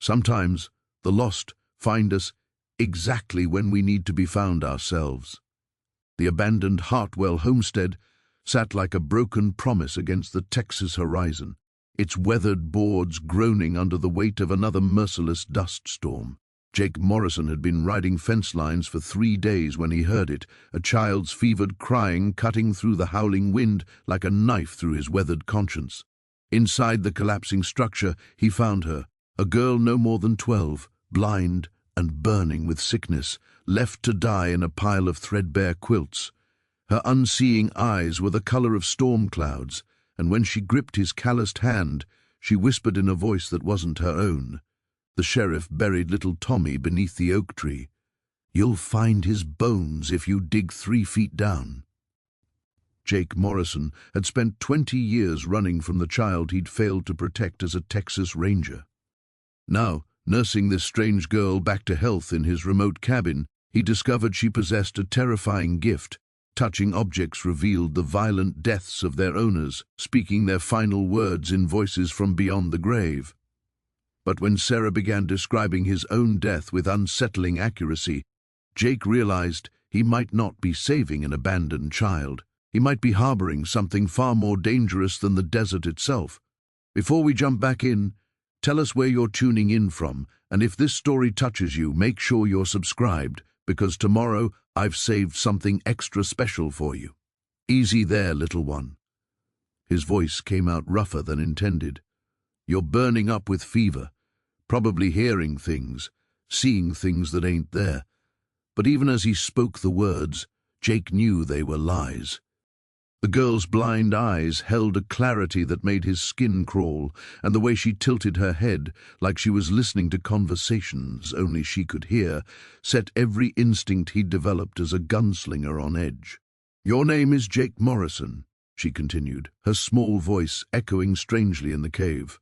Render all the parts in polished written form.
Sometimes the lost find us exactly when we need to be found ourselves. The abandoned Hartwell homestead sat like a broken promise against the Texas horizon, its weathered boards groaning under the weight of another merciless dust storm. Jake Morrison had been riding fence lines for 3 days when he heard it, a child's fevered crying cutting through the howling wind like a knife through his weathered conscience. Inside the collapsing structure, he found her, a girl no more than 12, blind and burning with sickness, left to die in a pile of threadbare quilts. Her unseeing eyes were the color of storm clouds, and when she gripped his calloused hand, she whispered in a voice that wasn't her own. The sheriff buried little Tommy beneath the oak tree. "You'll find his bones if you dig 3 feet down." Jake Morrison had spent 20 years running from the child he'd failed to protect as a Texas Ranger. Now, nursing this strange girl back to health in his remote cabin, he discovered she possessed a terrifying gift. Touching objects revealed the violent deaths of their owners, speaking their final words in voices from beyond the grave. But when Sarah began describing his own death with unsettling accuracy, Jake realized he might not be saving an abandoned child. He might be harboring something far more dangerous than the desert itself. Before we jump back in, tell us where you're tuning in from, and if this story touches you, make sure you're subscribed, because tomorrow I've saved something extra special for you. Easy there, little one. His voice came out rougher than intended. You're burning up with fever, probably hearing things, seeing things that ain't there. But even as he spoke the words, Jake knew they were lies. The girl's blind eyes held a clarity that made his skin crawl, and the way she tilted her head, like she was listening to conversations only she could hear, set every instinct he'd developed as a gunslinger on edge. "Your name is Jake Morrison," she continued, her small voice echoing strangely in the cave.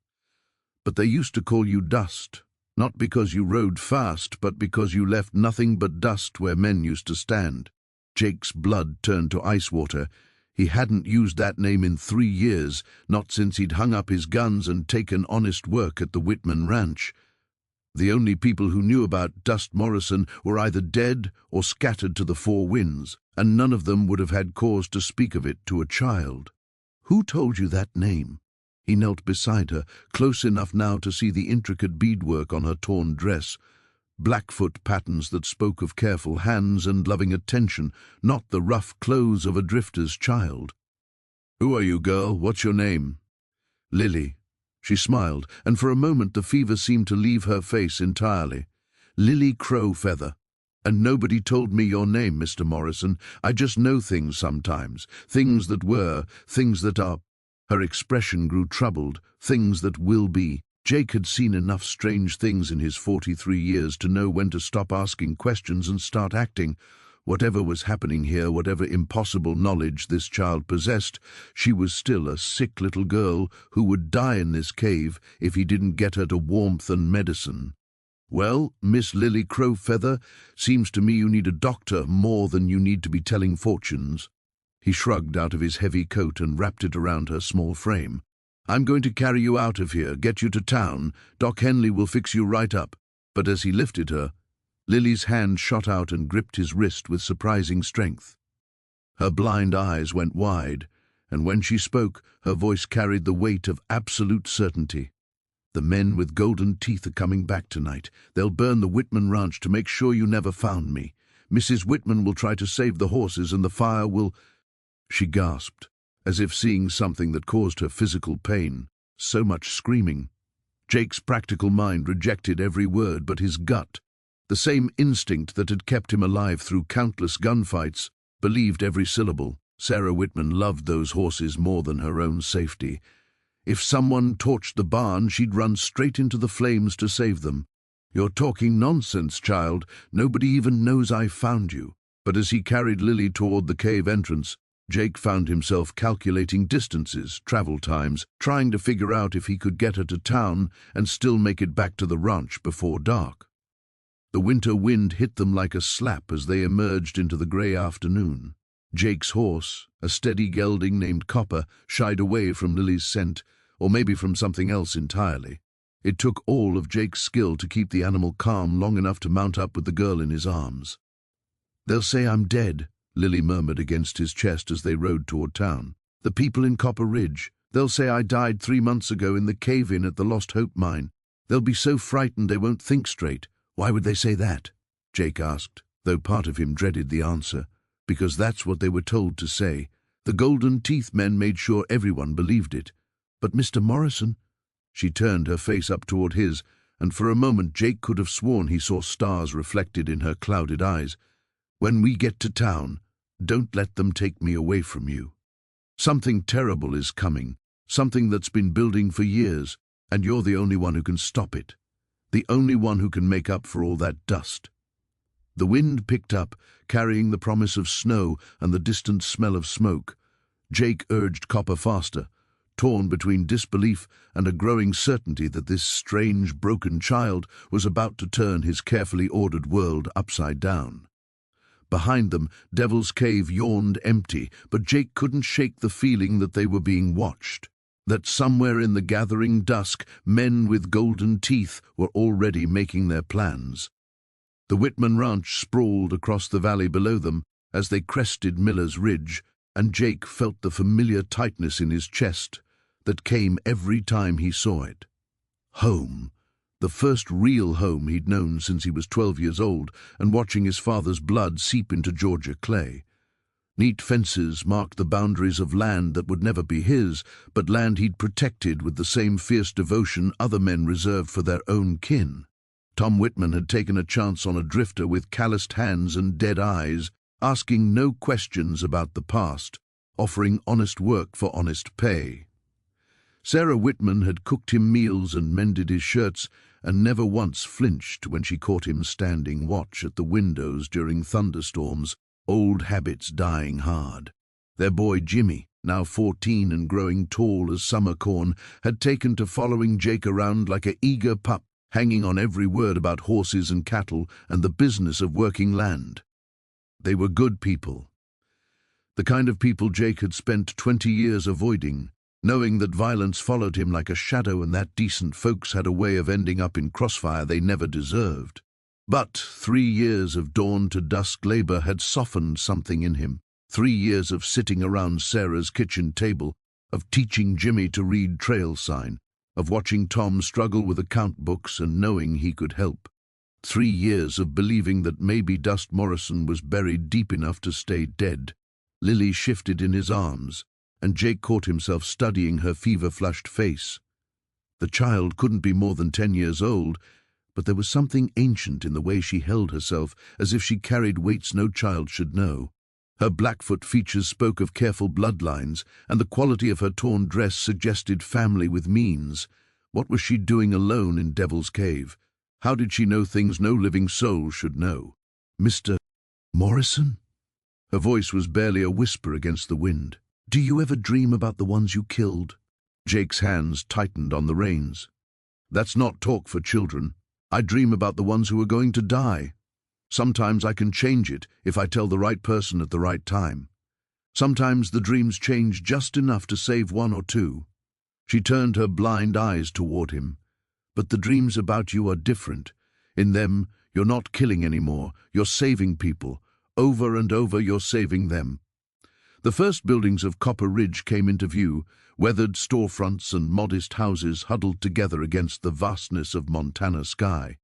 "But they used to call you Dust, not because you rode fast, but because you left nothing but dust where men used to stand." Jake's blood turned to ice water. He hadn't used that name in 3 years, not since he'd hung up his guns and taken honest work at the Whitman Ranch. The only people who knew about Dust Morrison were either dead or scattered to the 4 winds, and none of them would have had cause to speak of it to a child. "Who told you that name?" He knelt beside her, close enough now to see the intricate beadwork on her torn dress, Blackfoot patterns that spoke of careful hands and loving attention, not the rough clothes of a drifter's child. "Who are you, girl? What's your name?" "Lily." She smiled, and for a moment the fever seemed to leave her face entirely. "Lily Crowfeather. And nobody told me your name, Mr. Morrison. I just know things sometimes, things that were, things that are." Her expression grew troubled, "things that will be." Jake had seen enough strange things in his 43 years to know when to stop asking questions and start acting. Whatever was happening here, whatever impossible knowledge this child possessed, she was still a sick little girl who would die in this cave if he didn't get her to warmth and medicine. "Well, Miss Lily Crowfeather, seems to me you need a doctor more than you need to be telling fortunes." He shrugged out of his heavy coat and wrapped it around her small frame. "I'm going to carry you out of here, get you to town. Doc Henley will fix you right up." But as he lifted her, Lily's hand shot out and gripped his wrist with surprising strength. Her blind eyes went wide, and when she spoke, her voice carried the weight of absolute certainty. "The men with golden teeth are coming back tonight. They'll burn the Whitman Ranch to make sure you never found me. Mrs. Whitman will try to save the horses, and the fire will—" She gasped, as if seeing something that caused her physical pain. So much screaming. Jake's practical mind rejected every word, but his gut, the same instinct that had kept him alive through countless gunfights, believed every syllable. Sarah Whitman loved those horses more than her own safety. If someone torched the barn, she'd run straight into the flames to save them. "You're talking nonsense, child. Nobody even knows I found you." But as he carried Lily toward the cave entrance, Jake found himself calculating distances, travel times, trying to figure out if he could get her to town and still make it back to the ranch before dark. The winter wind hit them like a slap as they emerged into the gray afternoon. Jake's horse, a steady gelding named Copper, shied away from Lily's scent, or maybe from something else entirely. It took all of Jake's skill to keep the animal calm long enough to mount up with the girl in his arms. "They'll say I'm dead," Lily murmured against his chest as they rode toward town. "The people in Copper Ridge. They'll say I died 3 months ago in the cave-in at the Lost Hope mine. They'll be so frightened they won't think straight." "Why would they say that?" Jake asked, though part of him dreaded the answer. Because that's what they were told to say. The Golden Teeth men made sure everyone believed it. "But Mr. Morrison—" She turned her face up toward his, and for a moment Jake could have sworn he saw stars reflected in her clouded eyes. "When we get to town, don't let them take me away from you. Something terrible is coming, something that's been building for years, and you're the only one who can stop it. The only one who can make up for all that dust." The wind picked up, carrying the promise of snow and the distant smell of smoke. Jake urged Copper faster, torn between disbelief and a growing certainty that this strange, broken child was about to turn his carefully ordered world upside down. Behind them, Devil's Cave yawned empty, but Jake couldn't shake the feeling that they were being watched, that somewhere in the gathering dusk, men with golden teeth were already making their plans. The Whitman Ranch sprawled across the valley below them as they crested Miller's Ridge, and Jake felt the familiar tightness in his chest that came every time he saw it. Home. The first real home he'd known since he was 12 years old, and watching his father's blood seep into Georgia clay. Neat fences marked the boundaries of land that would never be his, but land he'd protected with the same fierce devotion other men reserved for their own kin. Tom Whitman had taken a chance on a drifter with calloused hands and dead eyes, asking no questions about the past, offering honest work for honest pay. Sarah Whitman had cooked him meals and mended his shirts, and never once flinched when she caught him standing watch at the windows during thunderstorms, old habits dying hard. Their boy Jimmy, now 14 and growing tall as summer corn, had taken to following Jake around like an eager pup, hanging on every word about horses and cattle and the business of working land. They were good people. The kind of people Jake had spent 20 years avoiding, knowing that violence followed him like a shadow and that decent folks had a way of ending up in crossfire they never deserved. But 3 years of dawn to dusk labor had softened something in him. 3 years of sitting around Sarah's kitchen table, of teaching Jimmy to read trail sign, of watching Tom struggle with account books and knowing he could help. 3 years of believing that maybe Dust Morrison was buried deep enough to stay dead. Lily shifted in his arms, and Jake caught himself studying her fever-flushed face. The child couldn't be more than 10 years old, but there was something ancient in the way she held herself, as if she carried weights no child should know. Her Blackfoot features spoke of careful bloodlines, and the quality of her torn dress suggested family with means. What was she doing alone in Devil's Cave? How did she know things no living soul should know? "Mr. Morrison?" Her voice was barely a whisper against the wind. "Do you ever dream about the ones you killed?" Jake's hands tightened on the reins. "That's not talk for children. I dream about the ones who are going to die. Sometimes I can change it if I tell the right person at the right time. Sometimes the dreams change just enough to save 1 or 2. She turned her blind eyes toward him. "But the dreams about you are different. In them, you're not killing anymore. You're saving people. Over and over, you're saving them." The first buildings of Copper Ridge came into view, weathered storefronts and modest houses huddled together against the vastness of Montana sky.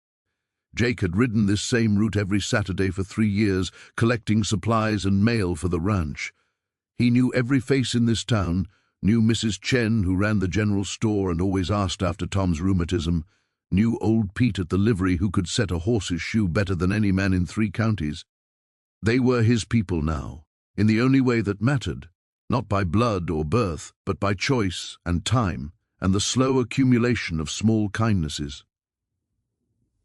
Jake had ridden this same route every Saturday for 3 years, collecting supplies and mail for the ranch. He knew every face in this town, knew Mrs. Chen, who ran the general store and always asked after Tom's rheumatism, knew old Pete at the livery who could set a horse's shoe better than any man in 3 counties. They were his people now, in the only way that mattered, not by blood or birth, but by choice and time and the slow accumulation of small kindnesses.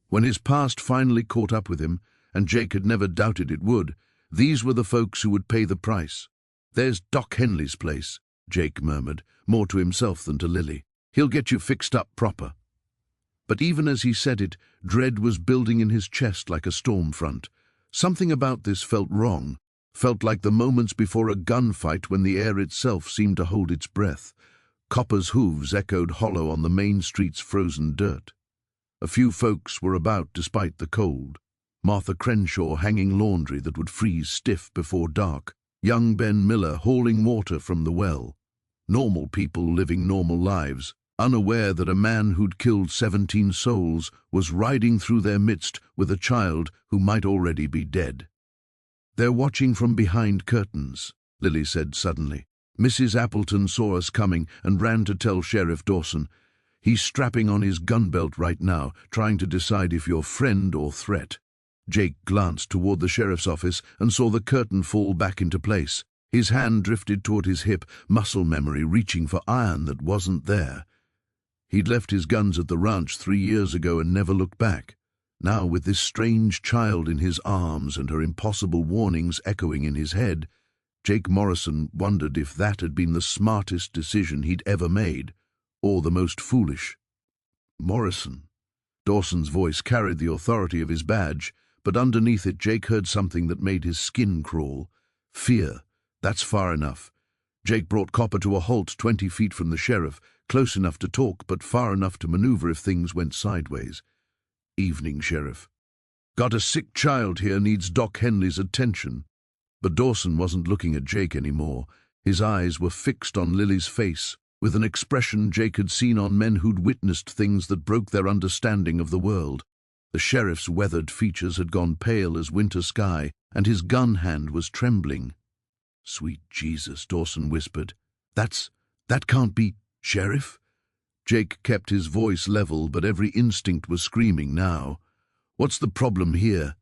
When his past finally caught up with him, and Jake had never doubted it would, these were the folks who would pay the price. "There's Doc Henley's place," Jake murmured, more to himself than to Lily. "He'll get you fixed up proper." But even as he said it, dread was building in his chest like a storm front. Something about this felt wrong, felt like the moments before a gunfight when the air itself seemed to hold its breath. Copper's hooves echoed hollow on the main street's frozen dirt. A few folks were about despite the cold. Martha Crenshaw hanging laundry that would freeze stiff before dark. Young Ben Miller hauling water from the well. Normal people living normal lives, unaware that a man who'd killed 17 souls was riding through their midst with a child who might already be dead. "They're watching from behind curtains," Lily said suddenly. "Mrs. Appleton saw us coming and ran to tell Sheriff Dawson. He's strapping on his gun belt right now, trying to decide if you're friend or threat." Jake glanced toward the sheriff's office and saw the curtain fall back into place. His hand drifted toward his hip, muscle memory reaching for iron that wasn't there. He'd left his guns at the ranch 3 years ago and never looked back. Now, with this strange child in his arms and her impossible warnings echoing in his head, Jake Morrison wondered if that had been the smartest decision he'd ever made, or the most foolish. Morrison. Dawson's voice carried the authority of his badge, but underneath it Jake heard something that made his skin crawl. Fear. That's far enough. Jake brought Copper to a halt 20 feet from the sheriff, close enough to talk but far enough to maneuver if things went sideways. "Evening, Sheriff. Got a sick child here, needs Doc Henley's attention." But Dawson wasn't looking at Jake anymore. His eyes were fixed on Lily's face, with an expression Jake had seen on men who'd witnessed things that broke their understanding of the world. The sheriff's weathered features had gone pale as winter sky, and his gun hand was trembling. "Sweet Jesus," Dawson whispered. That can't be, Sheriff?" Jake kept his voice level, but every instinct was screaming now. "What's the problem here?"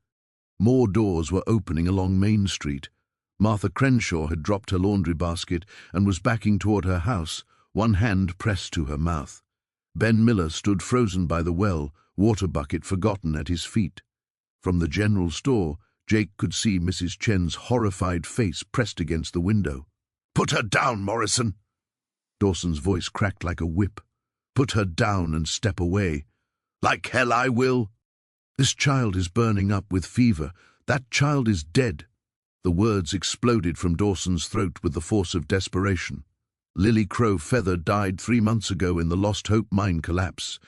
More doors were opening along Main Street. Martha Crenshaw had dropped her laundry basket and was backing toward her house, one hand pressed to her mouth. Ben Miller stood frozen by the well, water bucket forgotten at his feet. From the general store, Jake could see Mrs. Chen's horrified face pressed against the window. "Put her down, Morrison!" Dawson's voice cracked like a whip. "Put her down and step away." "Like hell I will." "This child is burning up with fever. That child is dead." The words exploded from Dawson's throat with the force of desperation. Lily Crow Feather died 3 months ago in the Lost Hope mine collapse.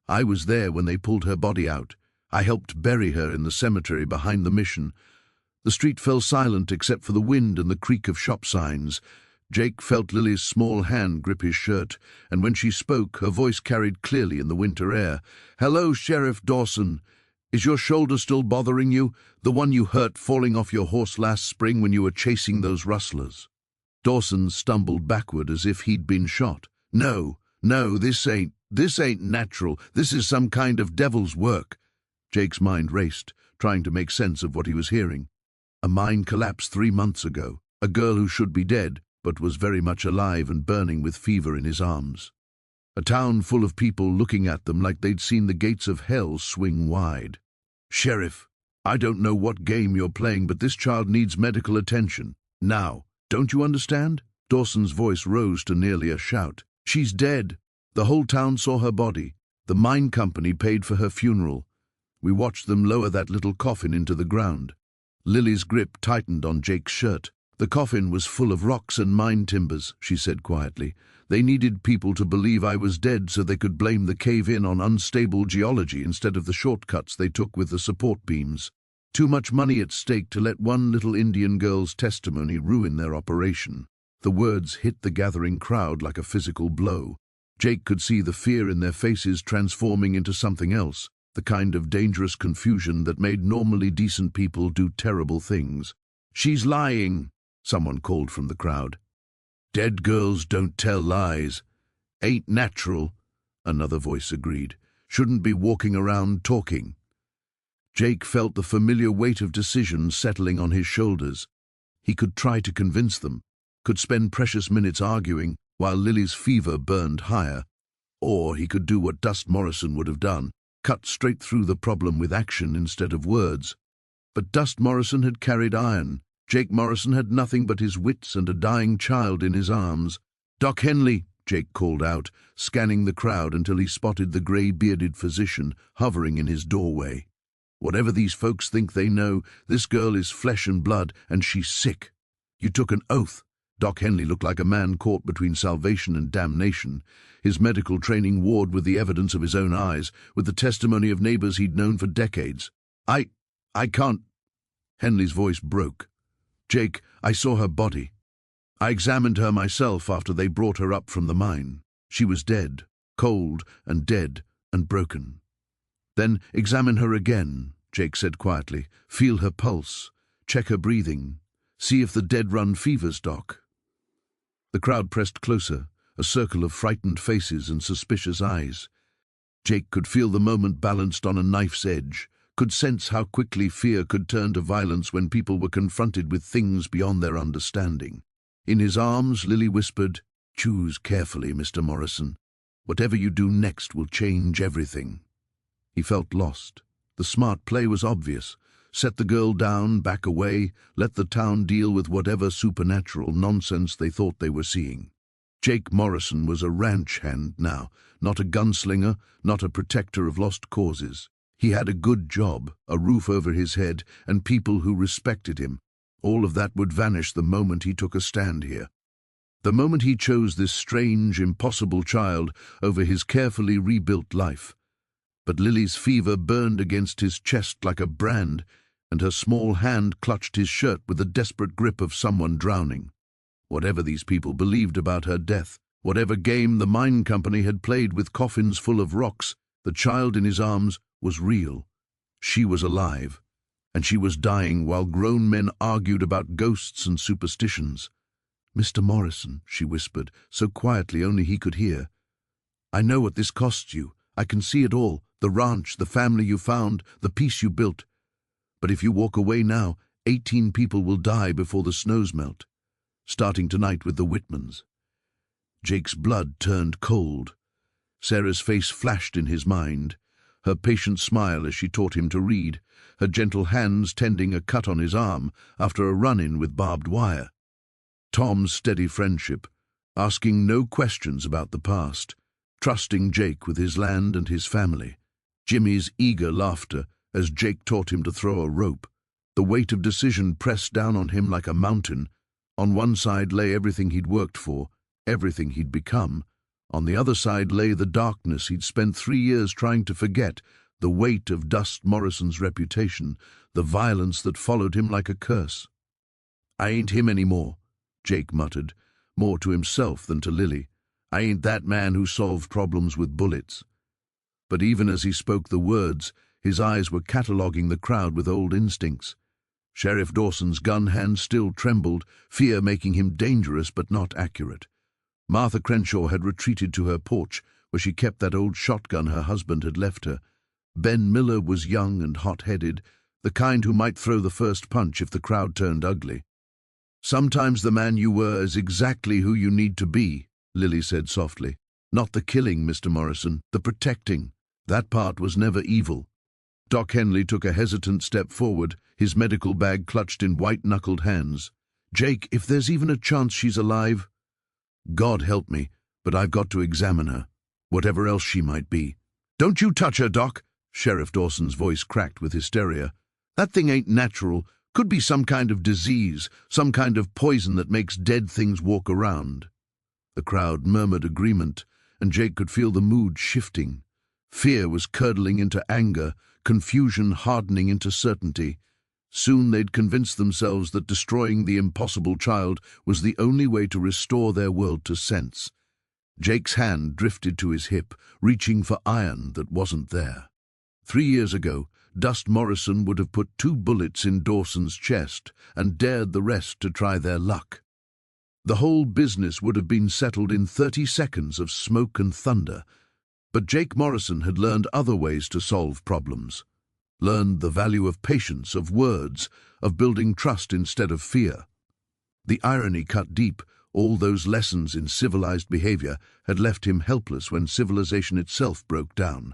I was there when they pulled her body out. I helped bury her in the cemetery behind the mission. The street fell silent except for the wind and the creak of shop signs. Jake felt Lily's small hand grip his shirt, and when she spoke, her voice carried clearly in the winter air. "Hello, Sheriff Dawson. Is your shoulder still bothering you? The one you hurt falling off your horse last spring when you were chasing those rustlers?" Dawson stumbled backward as if he'd been shot. No, this ain't natural. This is some kind of devil's work." Jake's mind raced, trying to make sense of what he was hearing. A mine collapsed 3 months ago. A girl who should be dead, but was very much alive and burning with fever in his arms. A town full of people looking at them like they'd seen the gates of hell swing wide. "Sheriff, I don't know what game you're playing, but this child needs medical attention. Now, don't you understand?" Dawson's voice rose to nearly a shout. "She's dead. The whole town saw her body. The mine company paid for her funeral. We watched them lower that little coffin into the ground." Lily's grip tightened on Jake's shirt. "The coffin was full of rocks and mine timbers," she said quietly. "They needed people to believe I was dead so they could blame the cave-in on unstable geology instead of the shortcuts they took with the support beams. Too much money at stake to let one little Indian girl's testimony ruin their operation." The words hit the gathering crowd like a physical blow. Jake could see the fear in their faces transforming into something else, the kind of dangerous confusion that made normally decent people do terrible things. "She's lying," someone called from the crowd. "Dead girls don't tell lies." "Ain't natural," another voice agreed. "Shouldn't be walking around talking." Jake felt the familiar weight of decision settling on his shoulders. He could try to convince them, could spend precious minutes arguing while Lily's fever burned higher, or he could do what Dust Morrison would have done, cut straight through the problem with action instead of words. But Dust Morrison had carried iron. Jake Morrison had nothing but his wits and a dying child in his arms. "Doc Henley," Jake called out, scanning the crowd until he spotted the grey-bearded physician hovering in his doorway. "Whatever these folks think they know, this girl is flesh and blood, and she's sick. You took an oath. Doc Henley looked like a man caught between salvation and damnation. His medical training warred with the evidence of his own eyes, with the testimony of neighbors he'd known for decades. I can't. Henley's voice broke. Jake, I saw her body. I examined her myself after they brought her up from the mine. She was dead, cold and dead and broken. Then examine her again, Jake said quietly. Feel her pulse. Check her breathing. See if the dead run fevers, Doc. The crowd pressed closer, a circle of frightened faces and suspicious eyes. Jake could feel the moment balanced on a knife's edge, could sense how quickly fear could turn to violence when people were confronted with things beyond their understanding. In his arms, Lily whispered, "Choose carefully, Mr. Morrison. Whatever you do next will change everything." He felt lost. The smart play was obvious. Set the girl down, back away, let the town deal with whatever supernatural nonsense they thought they were seeing. Jake Morrison was a ranch hand now, not a gunslinger, not a protector of lost causes. He had a good job, a roof over his head, and people who respected him. All of that would vanish the moment he took a stand here. The moment he chose this strange, impossible child over his carefully rebuilt life. But Lily's fever burned against his chest like a brand, and her small hand clutched his shirt with the desperate grip of someone drowning. Whatever these people believed about her death, whatever game the mine company had played with coffins full of rocks, the child in his arms was real. She was alive, and she was dying while grown men argued about ghosts and superstitions. "Mr. Morrison," she whispered, so quietly only he could hear. "I know what this costs you. I can see it all, the ranch, the family you found, the peace you built. But if you walk away now, 18 people will die before the snows melt, starting tonight with the Whitmans." Jake's blood turned cold. Sarah's face flashed in his mind, her patient smile as she taught him to read, her gentle hands tending a cut on his arm after a run-in with barbed wire. Tom's steady friendship, asking no questions about the past, trusting Jake with his land and his family. Jimmy's eager laughter as Jake taught him to throw a rope. The weight of decision pressed down on him like a mountain. On one side lay everything he'd worked for, everything he'd become. On the other side lay the darkness he'd spent 3 years trying to forget, the weight of Dust Morrison's reputation, the violence that followed him like a curse. "I ain't him anymore," Jake muttered, more to himself than to Lily. "I ain't that man who solved problems with bullets." But even as he spoke the words, his eyes were cataloguing the crowd with old instincts. Sheriff Dawson's gun hand still trembled, fear making him dangerous but not accurate. Martha Crenshaw had retreated to her porch, where she kept that old shotgun her husband had left her. Ben Miller was young and hot-headed, the kind who might throw the first punch if the crowd turned ugly. "Sometimes the man you were is exactly who you need to be," Lily said softly. "Not the killing, Mr. Morrison, the protecting. That part was never evil." Doc Henley took a hesitant step forward, his medical bag clutched in white-knuckled hands. "Jake, if there's even a chance she's alive—" "God help me, but I've got to examine her, whatever else she might be." "Don't you touch her, Doc!" Sheriff Dawson's voice cracked with hysteria. "That thing ain't natural. Could be some kind of disease, some kind of poison that makes dead things walk around." The crowd murmured agreement, and Jake could feel the mood shifting. Fear was curdling into anger, confusion hardening into certainty. Soon they'd convinced themselves that destroying the impossible child was the only way to restore their world to sense. Jake's hand drifted to his hip, reaching for iron that wasn't there. 3 years ago, Dust Morrison would have put 2 bullets in Dawson's chest and dared the rest to try their luck. The whole business would have been settled in 30 seconds of smoke and thunder. But Jake Morrison had learned other ways to solve problems. Learned the value of patience, of words, of building trust instead of fear. The irony cut deep. All those lessons in civilized behavior had left him helpless when civilization itself broke down.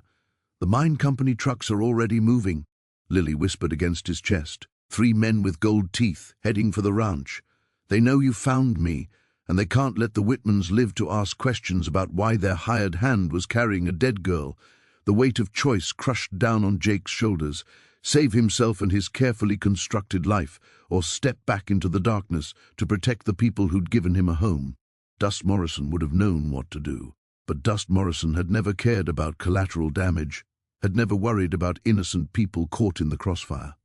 "The mine company trucks are already moving," Lily whispered against his chest. 3 men with gold teeth, heading for the ranch. "They know you found me, and they can't let the Whitmans live to ask questions about why their hired hand was carrying a dead girl." The weight of choice crushed down on Jake's shoulders. save himself and his carefully constructed life, or step back into the darkness to protect the people who'd given him a home. Dust Morrison would have known what to do. But Dust Morrison had never cared about collateral damage, had never worried about innocent people caught in the crossfire.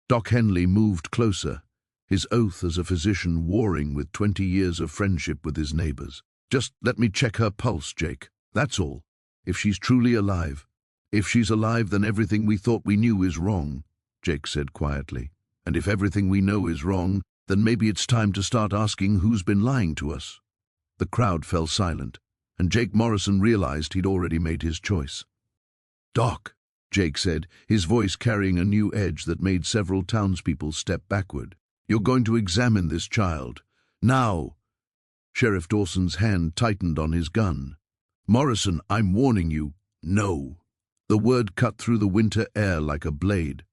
Doc Henley moved closer, his oath as a physician warring with 20 years of friendship with his neighbors. "Just let me check her pulse, Jake. That's all. If she's truly alive. If she's alive, then everything we thought we knew is wrong," Jake said quietly. "And if everything we know is wrong, then maybe it's time to start asking who's been lying to us." The crowd fell silent, and Jake Morrison realized he'd already made his choice. "Doc," Jake said, his voice carrying a new edge that made several townspeople step backward. "You're going to examine this child. Now!" Sheriff Dawson's hand tightened on his gun. "Morrison, I'm warning you, no." The word cut through the winter air like a blade.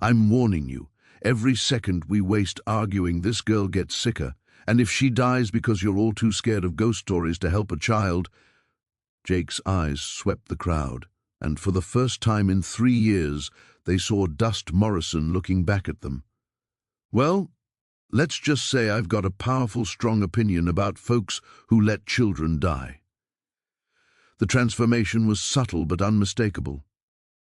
"I'm warning you. Every second we waste arguing, this girl gets sicker. And if she dies because you're all too scared of ghost stories to help a child—" Jake's eyes swept the crowd, and for the first time in 3 years, they saw Dust Morrison looking back at them. "Well, let's just say I've got a powerful, strong opinion about folks who let children die." The transformation was subtle but unmistakable.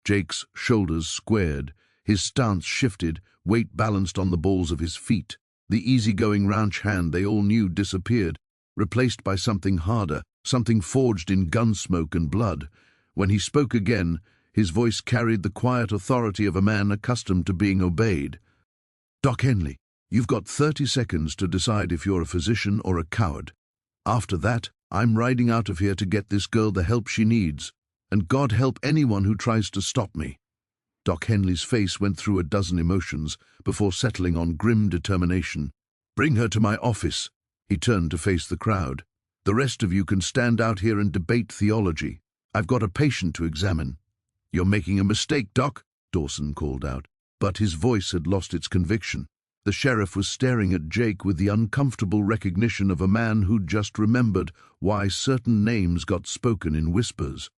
Jake's shoulders squared, his stance shifted, weight balanced on the balls of his feet. The easygoing ranch hand they all knew disappeared, replaced by something harder, something forged in gun smoke and blood. When he spoke again, his voice carried the quiet authority of a man accustomed to being obeyed. "Doc Henley, you've got 30 seconds to decide if you're a physician or a coward. After that, I'm riding out of here to get this girl the help she needs, and God help anyone who tries to stop me." Doc Henley's face went through a dozen emotions before settling on grim determination. "Bring her to my office." He turned to face the crowd. "The rest of you can stand out here and debate theology. I've got a patient to examine." "You're making a mistake, Doc," Dawson called out, but his voice had lost its conviction. The sheriff was staring at Jake with the uncomfortable recognition of a man who'd just remembered why certain names got spoken in whispers.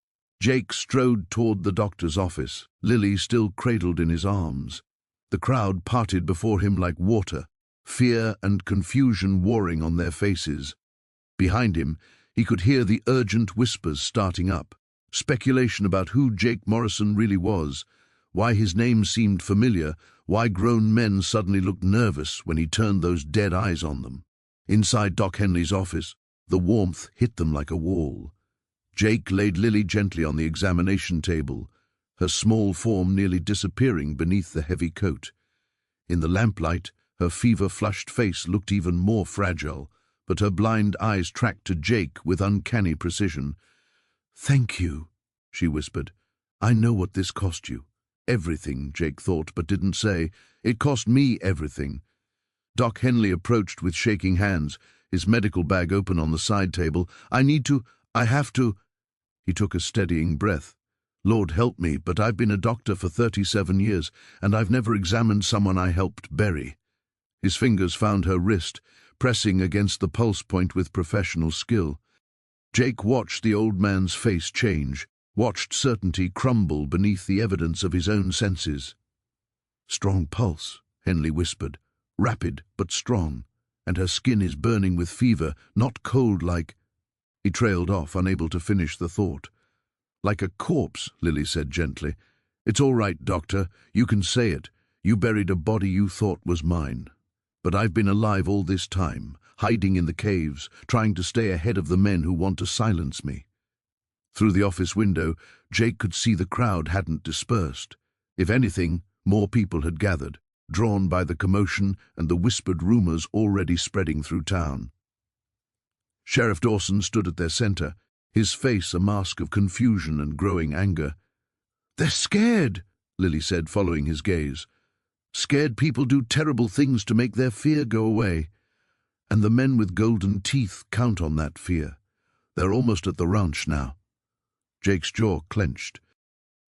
Jake strode toward the doctor's office, Lily still cradled in his arms. The crowd parted before him like water, fear and confusion warring on their faces. Behind him, he could hear the urgent whispers starting up, speculation about who Jake Morrison really was, why his name seemed familiar, why grown men suddenly looked nervous when he turned those dead eyes on them. Inside Doc Henley's office, the warmth hit them like a wall. Jake laid Lily gently on the examination table, her small form nearly disappearing beneath the heavy coat. In the lamplight, her fever-flushed face looked even more fragile, but her blind eyes tracked to Jake with uncanny precision. "Thank you," she whispered. "I know what this cost you." "Everything," Jake thought, but didn't say. "It cost me everything." Doc Henley approached with shaking hands, his medical bag open on the side table. I have to." He took a steadying breath. "Lord help me, but I've been a doctor for 37 years, and I've never examined someone I helped bury." His fingers found her wrist, pressing against the pulse point with professional skill. Jake watched the old man's face change, watched certainty crumble beneath the evidence of his own senses. "Strong pulse," Henley whispered. "Rapid, but strong. And her skin is burning with fever, not cold like—" He trailed off, unable to finish the thought. "Like a corpse," Lily said gently. "It's all right, doctor. You can say it. You buried a body you thought was mine. But I've been alive all this time, hiding in the caves, trying to stay ahead of the men who want to silence me." Through the office window, Jake could see the crowd hadn't dispersed. If anything, more people had gathered, drawn by the commotion and the whispered rumors already spreading through town. Sheriff Dawson stood at their center, his face a mask of confusion and growing anger. "They're scared," Lily said, following his gaze. "Scared people do terrible things to make their fear go away. And the men with golden teeth count on that fear. They're almost at the ranch now." Jake's jaw clenched.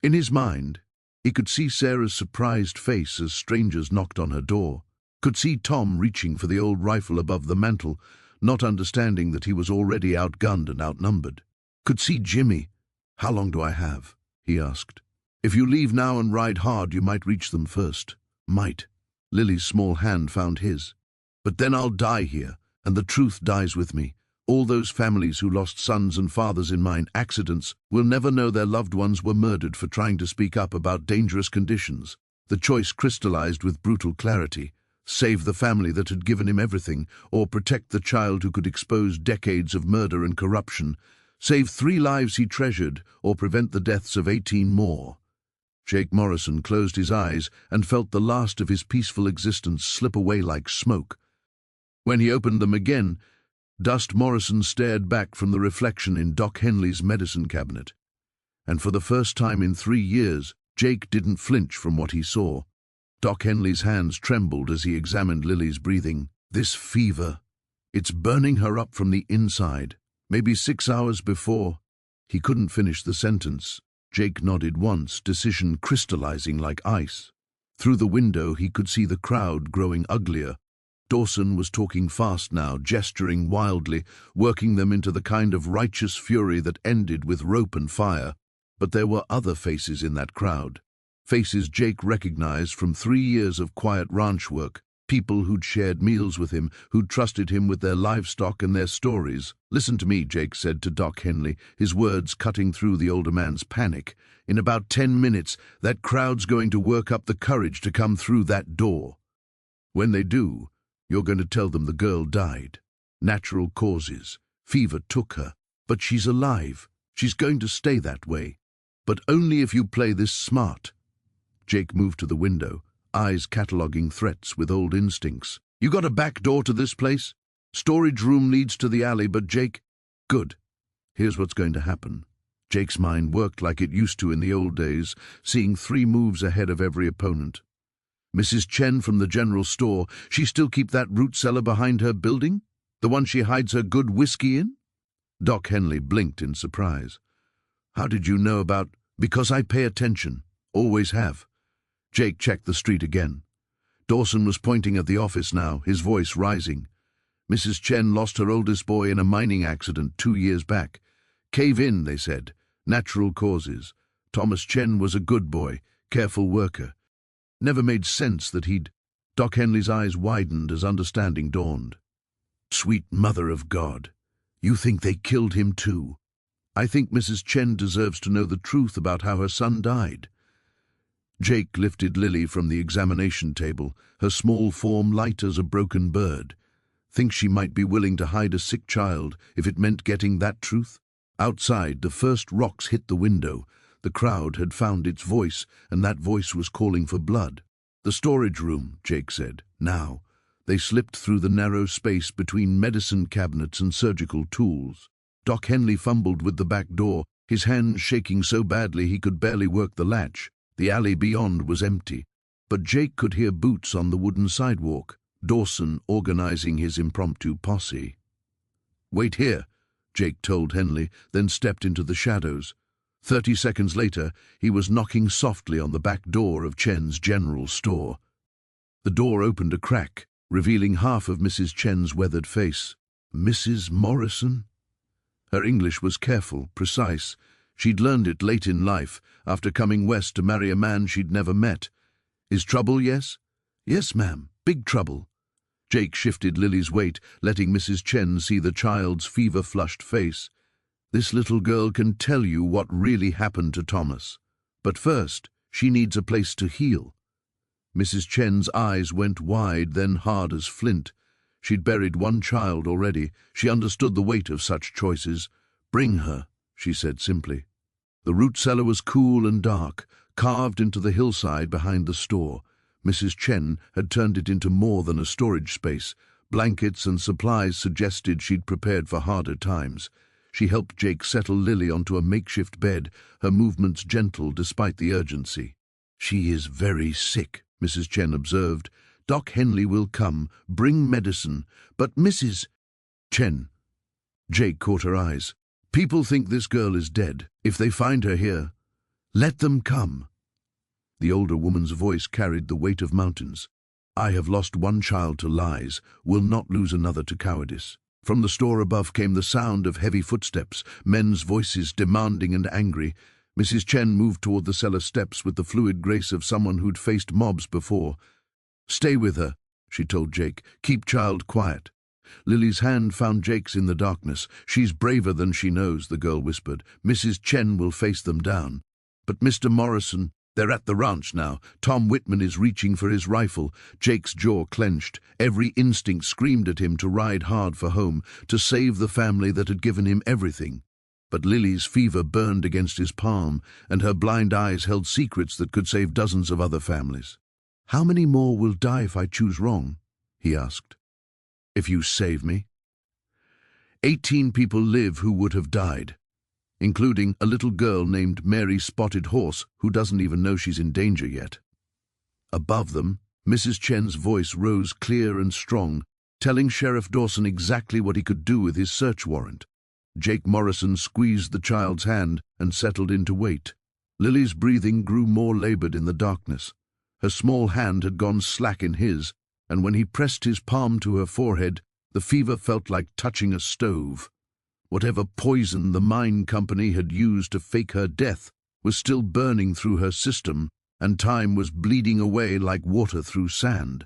In his mind, he could see Sarah's surprised face as strangers knocked on her door, could see Tom reaching for the old rifle above the mantel, not understanding that he was already outgunned and outnumbered. Could see Jimmy. "How long do I have?" he asked. If you leave now and ride hard, you might reach them first. Might. Lily's small hand found his. But then I'll die here, and the truth dies with me. All those families who lost sons and fathers in mine accidents will never know their loved ones were murdered for trying to speak up about dangerous conditions. The choice crystallized with brutal clarity. Save the family that had given him everything, or protect the child who could expose decades of murder and corruption. Save 3 lives he treasured, or prevent the deaths of 18 more. Jake Morrison closed his eyes and felt the last of his peaceful existence slip away like smoke. When he opened them again, Dust Morrison stared back from the reflection in Doc Henley's medicine cabinet. And for the first time in 3 years, Jake didn't flinch from what he saw. Doc Henley's hands trembled as he examined Lily's breathing. This fever, it's burning her up from the inside. Maybe 6 hours before. He couldn't finish the sentence. Jake nodded once, decision crystallizing like ice. Through the window he could see the crowd growing uglier. Dawson was talking fast now, gesturing wildly, working them into the kind of righteous fury that ended with rope and fire. But there were other faces in that crowd. Faces Jake recognized from 3 years of quiet ranch work. People who'd shared meals with him, who'd trusted him with their livestock and their stories. "Listen to me," Jake said to Doc Henley, his words cutting through the older man's panic. "In about 10 minutes, that crowd's going to work up the courage to come through that door. When they do, you're going to tell them the girl died. Natural causes. Fever took her. But she's alive. She's going to stay that way. But only if you play this smart." Jake moved to the window, eyes cataloging threats with old instincts. "You got a back door to this place? Storage room leads to the alley, but Jake..." "Good. Here's what's going to happen." Jake's mind worked like it used to in the old days, seeing 3 moves ahead of every opponent. "Mrs. Chen from the general store, she still keep that root cellar behind her building? The one she hides her good whiskey in?" Doc Henley blinked in surprise. "How did you know about..." "Because I pay attention. Always have." Jake checked the street again. Dawson was pointing at the office now, his voice rising. "Mrs. Chen lost her oldest boy in a mining accident 2 years back. Cave in, they said. Natural causes. Thomas Chen was a good boy, careful worker. Never made sense that he'd..." Doc Henley's eyes widened as understanding dawned. "Sweet Mother of God. You think they killed him too? I think Mrs. Chen deserves to know the truth about how her son died." Jake lifted Lily from the examination table, her small form light as a broken bird. Think she might be willing to hide a sick child if it meant getting that truth? Outside, the first rocks hit the window. The crowd had found its voice, and that voice was calling for blood. "The storage room," Jake said. "Now." They slipped through the narrow space between medicine cabinets and surgical tools. Doc Henley fumbled with the back door, his hands shaking so badly he could barely work the latch. The alley beyond was empty, but Jake could hear boots on the wooden sidewalk, Dawson organizing his impromptu posse. "Wait here," Jake told Henley, then stepped into the shadows. 30 seconds later, he was knocking softly on the back door of Chen's general store. The door opened a crack, revealing half of Mrs. Chen's weathered face. "Mrs. Morrison?" Her English was careful, precise. She'd learned it late in life, after coming west to marry a man she'd never met. "Is trouble, yes?" "Yes, ma'am. Big trouble." Jake shifted Lily's weight, letting Mrs. Chen see the child's fever-flushed face. "This little girl can tell you what really happened to Thomas. But first, she needs a place to heal." Mrs. Chen's eyes went wide, then hard as flint. She'd buried 1 child already. She understood the weight of such choices. "Bring her," she said simply. The root cellar was cool and dark, carved into the hillside behind the store. Mrs. Chen had turned it into more than a storage space. Blankets and supplies suggested she'd prepared for harder times. She helped Jake settle Lily onto a makeshift bed, her movements gentle despite the urgency. "She is very sick," Mrs. Chen observed. "Doc Henley will come, bring medicine, but Mrs. Chen..." Jake caught her eyes. "People think this girl is dead. If they find her here, let them come." The older woman's voice carried the weight of mountains. "I have lost 1 child to lies, will not lose another to cowardice." From the store above came the sound of heavy footsteps, men's voices demanding and angry. Mrs. Chen moved toward the cellar steps with the fluid grace of someone who'd faced mobs before. "Stay with her," she told Jake. "Keep child quiet." Lily's hand found Jake's in the darkness. "She's braver than she knows," the girl whispered. "Mrs. Chen will face them down." "But Mr. Morrison—" "They're at the ranch now. Tom Whitman is reaching for his rifle." Jake's jaw clenched. Every instinct screamed at him to ride hard for home, to save the family that had given him everything. But Lily's fever burned against his palm, and her blind eyes held secrets that could save dozens of other families. "How many more will die if I choose wrong?" he asked. "If you save me?" 18 people live who would have died, including a little girl named Mary Spotted Horse, who doesn't even know she's in danger yet. Above them, Mrs. Chen's voice rose clear and strong, telling Sheriff Dawson exactly what he could do with his search warrant. Jake Morrison squeezed the child's hand and settled into wait. Lily's breathing grew more labored in the darkness. Her small hand had gone slack in his, and when he pressed his palm to her forehead, the fever felt like touching a stove. Whatever poison the mine company had used to fake her death was still burning through her system, and time was bleeding away like water through sand.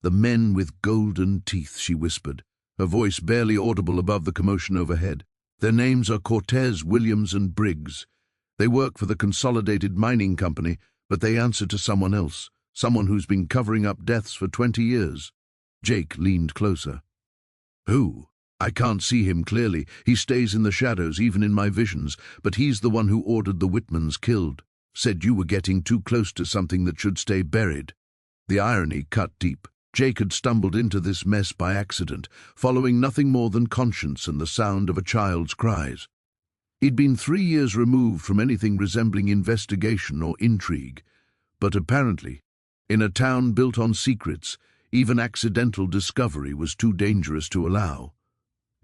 "The men with golden teeth," she whispered, her voice barely audible above the commotion overhead. "Their names are Cortez, Williams, and Briggs. They work for the Consolidated Mining Company, but they answer to someone else, someone who's been covering up deaths for 20 years. Jake leaned closer. "Who?" "I can't see him clearly. He stays in the shadows, even in my visions, but he's the one who ordered the Whitmans killed. Said you were getting too close to something that should stay buried." The irony cut deep. Jake had stumbled into this mess by accident, following nothing more than conscience and the sound of a child's cries. He'd been 3 years removed from anything resembling investigation or intrigue, but apparently, in a town built on secrets, even accidental discovery was too dangerous to allow.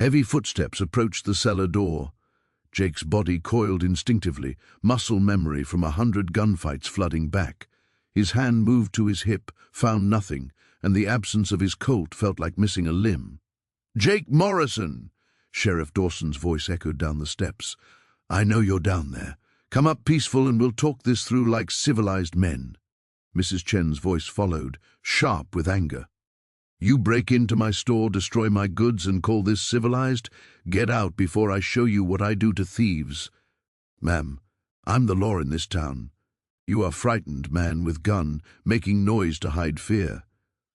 Heavy footsteps approached the cellar door. Jake's body coiled instinctively, muscle memory from 100 gunfights flooding back. His hand moved to his hip, found nothing, and the absence of his Colt felt like missing a limb. "Jake Morrison!" Sheriff Dawson's voice echoed down the steps. "I know you're down there. Come up peaceful and we'll talk this through like civilized men." Mrs. Chen's voice followed, sharp with anger. "You break into my store, destroy my goods, and call this civilized? Get out before I show you what I do to thieves." "Ma'am, I'm the law in this town. You are frightened man with gun, making noise to hide fear.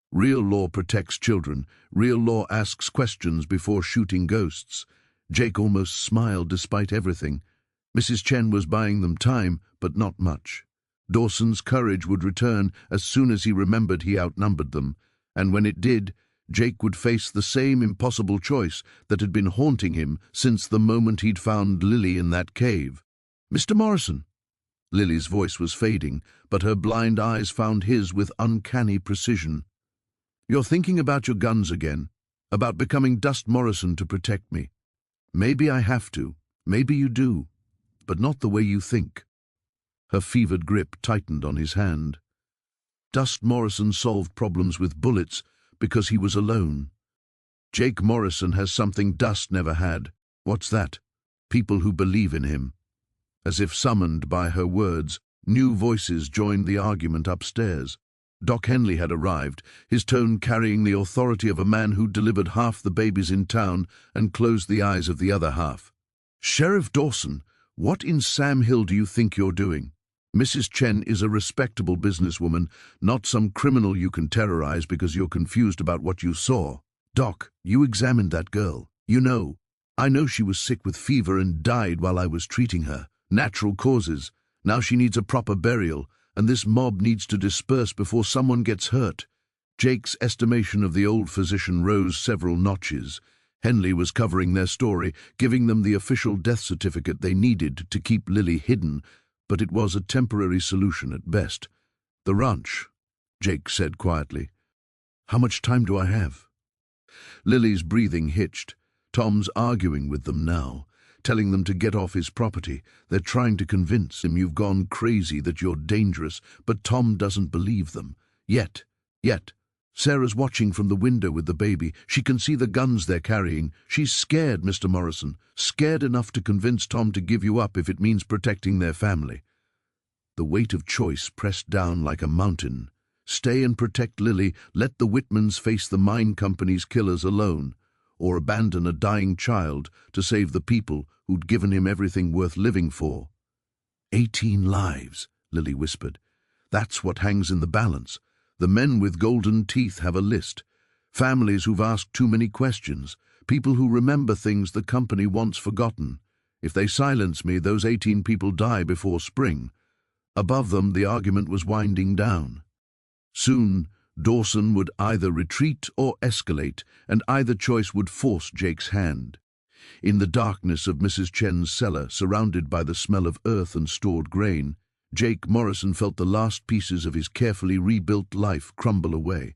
Real law protects children. Real law asks questions before shooting ghosts." Jake almost smiled despite everything. Mrs. Chen was buying them time, but not much. Dawson's courage would return as soon as he remembered he outnumbered them, and when it did, Jake would face the same impossible choice that had been haunting him since the moment he'd found Lily in that cave. "Mr. Morrison." Lily's voice was fading, but her blind eyes found his with uncanny precision. "You're thinking about your guns again, about becoming Dust Morrison to protect me. Maybe I have to, maybe you do, but not the way you think." Her fevered grip tightened on his hand. Dust Morrison solved problems with bullets because he was alone. Jake Morrison has something Dust never had. What's that? People who believe in him. As if summoned by her words, new voices joined the argument upstairs. Doc Henley had arrived, his tone carrying the authority of a man who delivered half the babies in town and closed the eyes of the other half. "Sheriff Dawson, what in Sam Hill do you think you're doing? Mrs. Chen is a respectable businesswoman, not some criminal you can terrorize because you're confused about what you saw. Doc, you examined that girl. You know. I know she was sick with fever and died while I was treating her. Natural causes. Now she needs a proper burial, and this mob needs to disperse before someone gets hurt." Jake's estimation of the old physician rose several notches. Henley was covering their story, giving them the official death certificate they needed to keep Lily hidden, but it was a temporary solution at best. "The ranch," Jake said quietly. "How much time do I have?" Lily's breathing hitched. "Tom's arguing with them now, telling them to get off his property. They're trying to convince him you've gone crazy, that you're dangerous, but Tom doesn't believe them. Yet. Sarah's watching from the window with the baby. She can see the guns they're carrying. She's scared, Mr. Morrison, scared enough to convince Tom to give you up if it means protecting their family. The weight of choice pressed down like a mountain. Stay and protect Lily, let the Whitmans face the mine company's killers alone, or abandon a dying child to save the people who'd given him everything worth living for. 18 lives, Lily whispered. That's what hangs in the balance. The men with golden teeth have a list. Families who've asked too many questions. People who remember things the company wants forgotten. If they silence me, those 18 people die before spring. Above them, the argument was winding down. Soon, Dawson would either retreat or escalate, and either choice would force Jake's hand. In the darkness of Mrs. Chen's cellar, surrounded by the smell of earth and stored grain, Jake Morrison felt the last pieces of his carefully rebuilt life crumble away.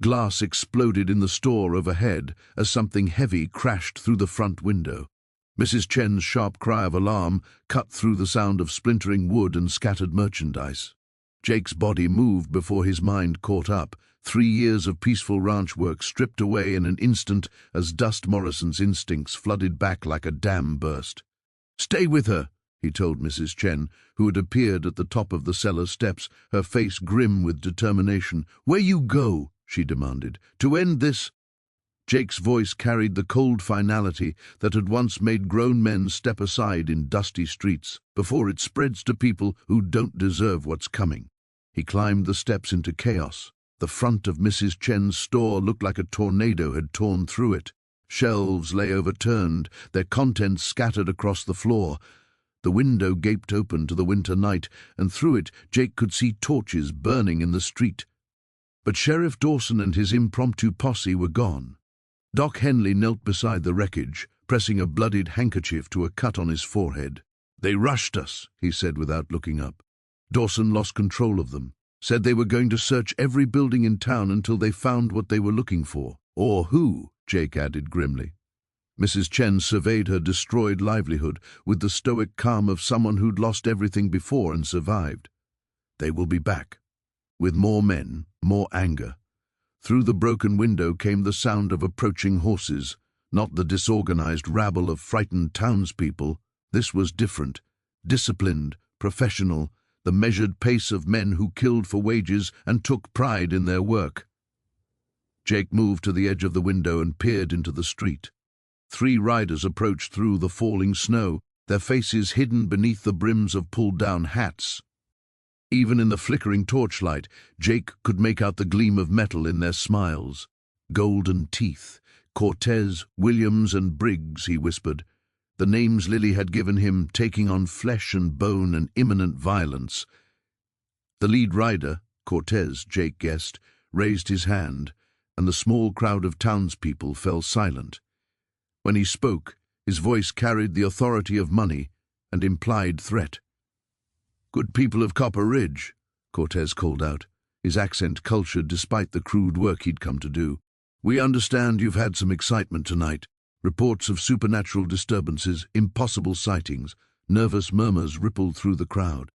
Glass exploded in the store overhead as something heavy crashed through the front window. Mrs. Chen's sharp cry of alarm cut through the sound of splintering wood and scattered merchandise. Jake's body moved before his mind caught up. 3 years of peaceful ranch work stripped away in an instant as Dust Morrison's instincts flooded back like a dam burst. "Stay with her," he told Mrs. Chen, who had appeared at the top of the cellar steps, her face grim with determination. "Where you go?" she demanded. "To end this?" Jake's voice carried the cold finality that had once made grown men step aside in dusty streets before it spreads to people who don't deserve what's coming. He climbed the steps into chaos. The front of Mrs. Chen's store looked like a tornado had torn through it. Shelves lay overturned, their contents scattered across the floor. The window gaped open to the winter night, and through it Jake could see torches burning in the street. But Sheriff Dawson and his impromptu posse were gone. Doc Henley knelt beside the wreckage, pressing a bloodied handkerchief to a cut on his forehead. "They rushed us," he said without looking up. Dawson lost control of them, said they were going to search every building in town until they found what they were looking for. "Or who," Jake added grimly. Mrs. Chen surveyed her destroyed livelihood with the stoic calm of someone who'd lost everything before and survived. "They will be back, with more men, more anger." Through the broken window came the sound of approaching horses, not the disorganized rabble of frightened townspeople. This was different, disciplined, professional, the measured pace of men who killed for wages and took pride in their work. Jake moved to the edge of the window and peered into the street. 3 riders approached through the falling snow, their faces hidden beneath the brims of pulled-down hats. Even in the flickering torchlight, Jake could make out the gleam of metal in their smiles. "Golden teeth, Cortez, Williams, and Briggs," he whispered. The names Lily had given him taking on flesh and bone and imminent violence. The lead rider, Cortez, Jake guessed, raised his hand, and the small crowd of townspeople fell silent. When he spoke, his voice carried the authority of money and implied threat. "Good people of Copper Ridge," Cortez called out, his accent cultured despite the crude work he'd come to do. "We understand you've had some excitement tonight. Reports of supernatural disturbances, impossible sightings." Nervous murmurs rippled through the crowd.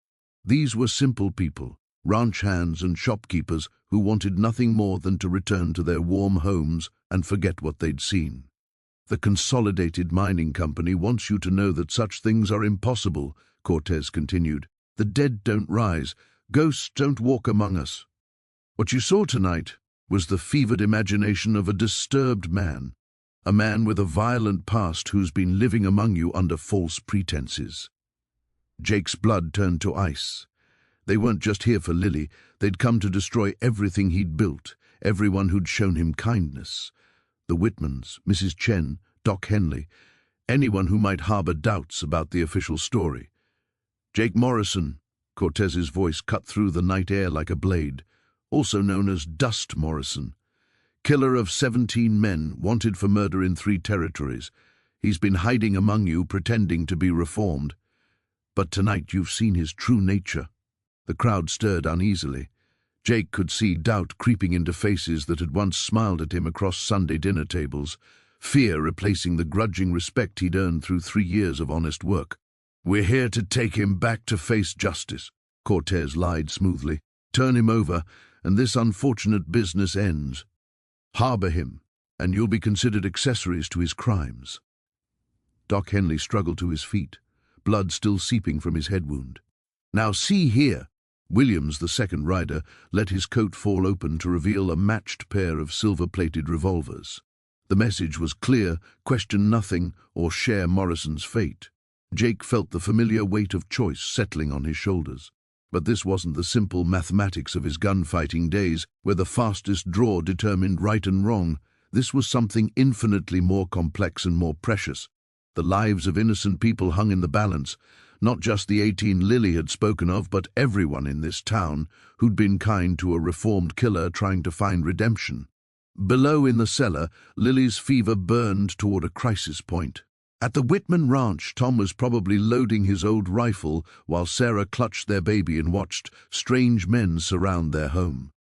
These were simple people, ranch hands and shopkeepers who wanted nothing more than to return to their warm homes and forget what they'd seen. "The Consolidated Mining Company wants you to know that such things are impossible," Cortez continued. "The dead don't rise. Ghosts don't walk among us. What you saw tonight was the fevered imagination of a disturbed man, a man with a violent past who's been living among you under false pretenses." Jake's blood turned to ice. They weren't just here for Lily. They'd come to destroy everything he'd built, everyone who'd shown him kindness. The Whitmans, Mrs. Chen, Doc Henley, anyone who might harbor doubts about the official story. "Jake Morrison," Cortez's voice cut through the night air like a blade, "also known as Dust Morrison. Killer of 17 men, wanted for murder in 3 territories. He's been hiding among you, pretending to be reformed. But tonight you've seen his true nature." The crowd stirred uneasily. Jake could see doubt creeping into faces that had once smiled at him across Sunday dinner tables, fear replacing the grudging respect he'd earned through 3 years of honest work. "We're here to take him back to face justice," Cortez lied smoothly. "Turn him over, and this unfortunate business ends. Harbor him, and you'll be considered accessories to his crimes." Doc Henley struggled to his feet, blood still seeping from his head wound. "Now see here." Williams, the second rider, let his coat fall open to reveal a matched pair of silver-plated revolvers. The message was clear: question nothing or share Morrison's fate. Jake felt the familiar weight of choice settling on his shoulders. But this wasn't the simple mathematics of his gunfighting days, where the fastest draw determined right and wrong. This was something infinitely more complex and more precious. The lives of innocent people hung in the balance. Not just the 18 Lily had spoken of, but everyone in this town who'd been kind to a reformed killer trying to find redemption. Below in the cellar, Lily's fever burned toward a crisis point. At the Whitman ranch, Tom was probably loading his old rifle while Sarah clutched their baby and watched strange men surround their home.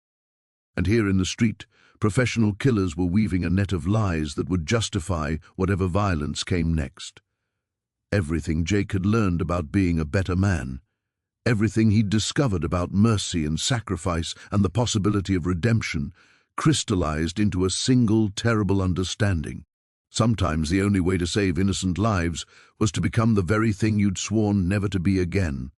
And here in the street, professional killers were weaving a net of lies that would justify whatever violence came next. Everything Jake had learned about being a better man, everything he'd discovered about mercy and sacrifice and the possibility of redemption, crystallized into a single terrible understanding. Sometimes the only way to save innocent lives was to become the very thing you'd sworn never to be again.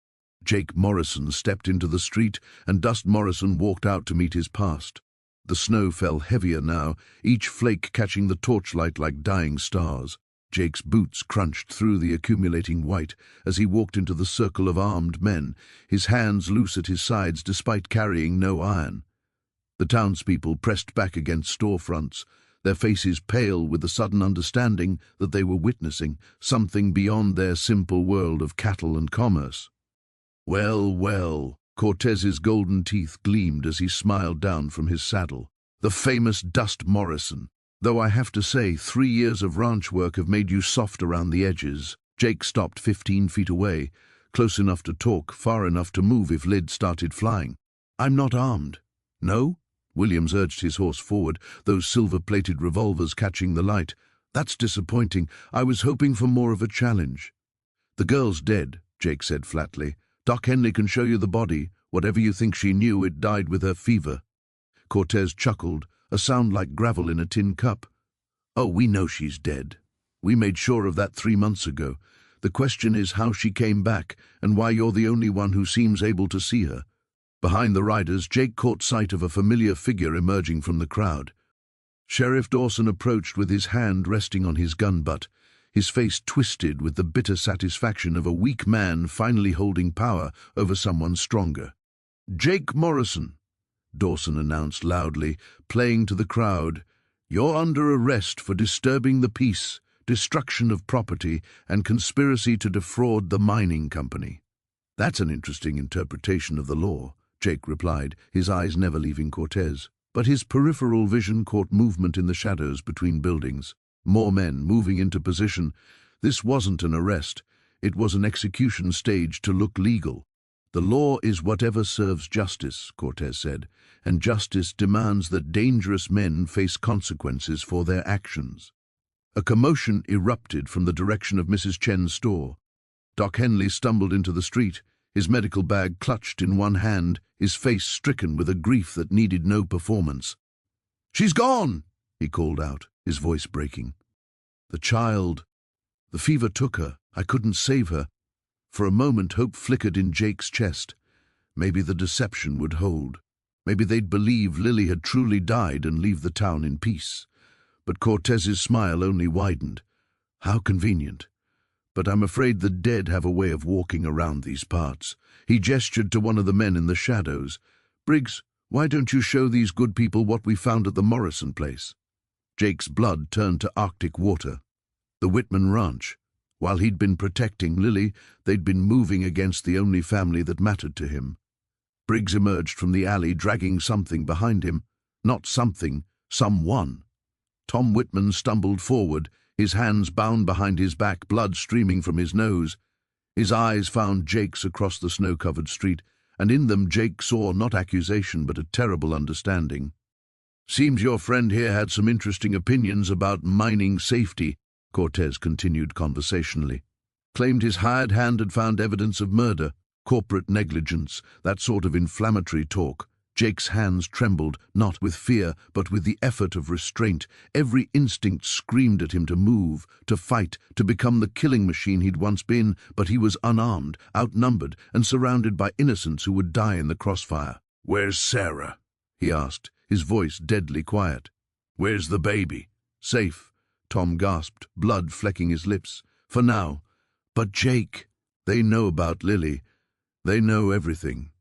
Jake Morrison stepped into the street, and Dust Morrison walked out to meet his past. The snow fell heavier now, each flake catching the torchlight like dying stars. Jake's boots crunched through the accumulating white as he walked into the circle of armed men, his hands loose at his sides despite carrying no iron. The townspeople pressed back against storefronts, their faces pale with the sudden understanding that they were witnessing something beyond their simple world of cattle and commerce. "Well, well," Cortez's golden teeth gleamed as he smiled down from his saddle. "The famous Dust Morrison. Though I have to say, 3 years of ranch work have made you soft around the edges." Jake stopped 15 feet away, close enough to talk, far enough to move if Lyd started flying. "I'm not armed." "No?" Williams urged his horse forward, those silver-plated revolvers catching the light. "That's disappointing. I was hoping for more of a challenge." "The girl's dead," Jake said flatly. "Doc Henley can show you the body. Whatever you think she knew, it died with her fever." Cortez chuckled, a sound like gravel in a tin cup. "Oh, we know she's dead. We made sure of that 3 months ago. The question is how she came back, and why you're the only one who seems able to see her." Behind the riders, Jake caught sight of a familiar figure emerging from the crowd. Sheriff Dawson approached with his hand resting on his gun butt, his face twisted with the bitter satisfaction of a weak man finally holding power over someone stronger. "Jake Morrison," Dawson announced loudly, playing to the crowd, "you're under arrest for disturbing the peace, destruction of property, and conspiracy to defraud the mining company." "That's an interesting interpretation of the law," Jake replied, his eyes never leaving Cortez. But his peripheral vision caught movement in the shadows between buildings. More men moving into position. This wasn't an arrest. It was an execution staged to look legal. "The law is whatever serves justice," Cortez said, "and justice demands that dangerous men face consequences for their actions." A commotion erupted from the direction of Mrs. Chen's store. Doc Henley stumbled into the street, his medical bag clutched in one hand, his face stricken with a grief that needed no performance. "She's gone!" he called out, his voice breaking. "The child. The fever took her. I couldn't save her." For a moment, hope flickered in Jake's chest. Maybe the deception would hold. Maybe they'd believe Lily had truly died and leave the town in peace. But Cortez's smile only widened. How convenient. But I'm afraid the dead have a way of walking around these parts. He gestured to one of the men in the shadows. "Briggs, why don't you show these good people what we found at the Morrison place?" Jake's blood turned to Arctic water. The Whitman ranch. While he'd been protecting Lily, they'd been moving against the only family that mattered to him. Briggs emerged from the alley, dragging something behind him. Not something, someone. Tom Whitman stumbled forward, his hands bound behind his back, blood streaming from his nose. His eyes found Jake's across the snow-covered street, and in them Jake saw not accusation but a terrible understanding. "Seems your friend here had some interesting opinions about mining safety," Cortez continued conversationally. "Claimed his hired hand had found evidence of murder, corporate negligence, that sort of inflammatory talk. Jake's hands trembled, not with fear, but with the effort of restraint. Every instinct screamed at him to move, to fight, to become the killing machine he'd once been, but he was unarmed, outnumbered, and surrounded by innocents who would die in the crossfire. "Where's Sarah?" he asked, his voice deadly quiet. "Where's the baby?" "Safe," Tom gasped, blood flecking his lips. "For now. But Jake, they know about Lily. They know everything."